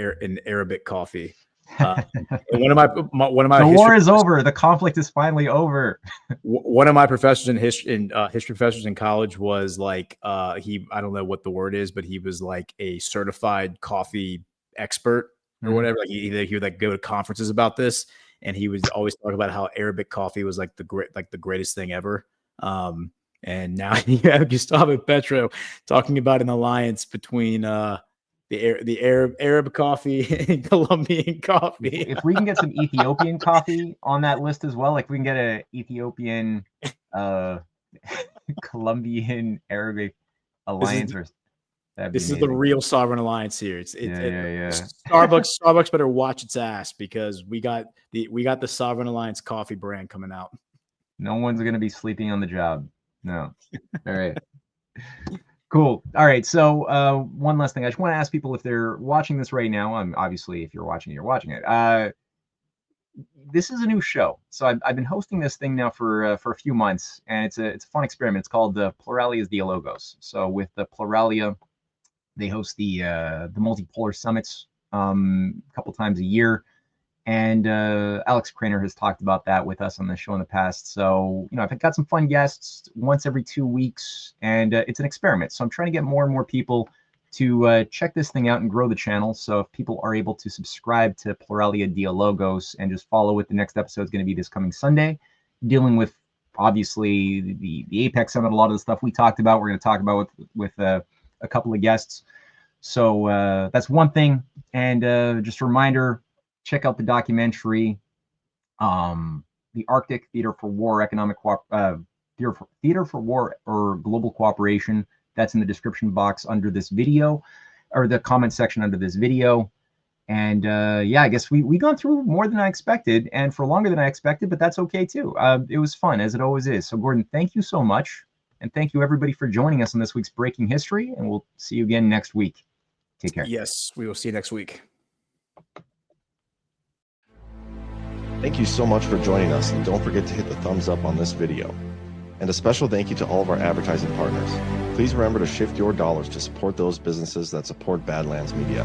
Arabic coffee. One of my the war is over. The conflict is finally over. One of my professors in history professors in college was like I don't know what the word is, but he was like a certified coffee expert or whatever. Like he would like go to conferences about this, and he would always talk about how Arabic coffee was like the greatest thing ever. And now you have Gustavo Petro talking about an alliance between the Arab coffee and Colombian coffee. If we can get some Ethiopian coffee on that list as well, like we can get a Ethiopian, Colombian Arabic alliance, this is the real sovereign alliance here. Yeah. Starbucks better watch its ass, because we got the Sovereign Alliance coffee brand coming out. No one's gonna be sleeping on the job. No. All right. Cool. All right. So one last thing. I just want to ask people if they're watching this right now. Obviously, if you're watching it, you're watching it. This is a new show. So I've been hosting this thing now for a few months, and it's a fun experiment. It's called the Pluralia's Dialogos. So with the Pluralia, they host the multipolar summits a couple times a year. And Alex Craner has talked about that with us on the show in the past. So, I've got some fun guests once every 2 weeks, and it's an experiment. So I'm trying to get more and more people to check this thing out and grow the channel. So if people are able to subscribe to Pluralia Dialogos and just follow it, the next episode is going to be this coming Sunday, dealing with, obviously, the Apex Summit. A lot of the stuff we talked about, we're going to talk about with a couple of guests. So that's one thing. And just a reminder, check out the documentary, The Arctic Theater for War, Theater for War or Global Cooperation. That's in the description box under this video, or the comment section under this video. And yeah, I guess we gone through more than I expected, and for longer than I expected, but that's okay too. It was fun, as it always is. So Gordon, thank you so much, and thank you everybody for joining us on this week's Breaking History, and we'll see you again next week. Take care. Yes, we will see you next week. Thank you so much for joining us, and don't forget to hit the thumbs up on this video. And a special thank you to all of our advertising partners. Please remember to shift your dollars to support those businesses that support Badlands Media.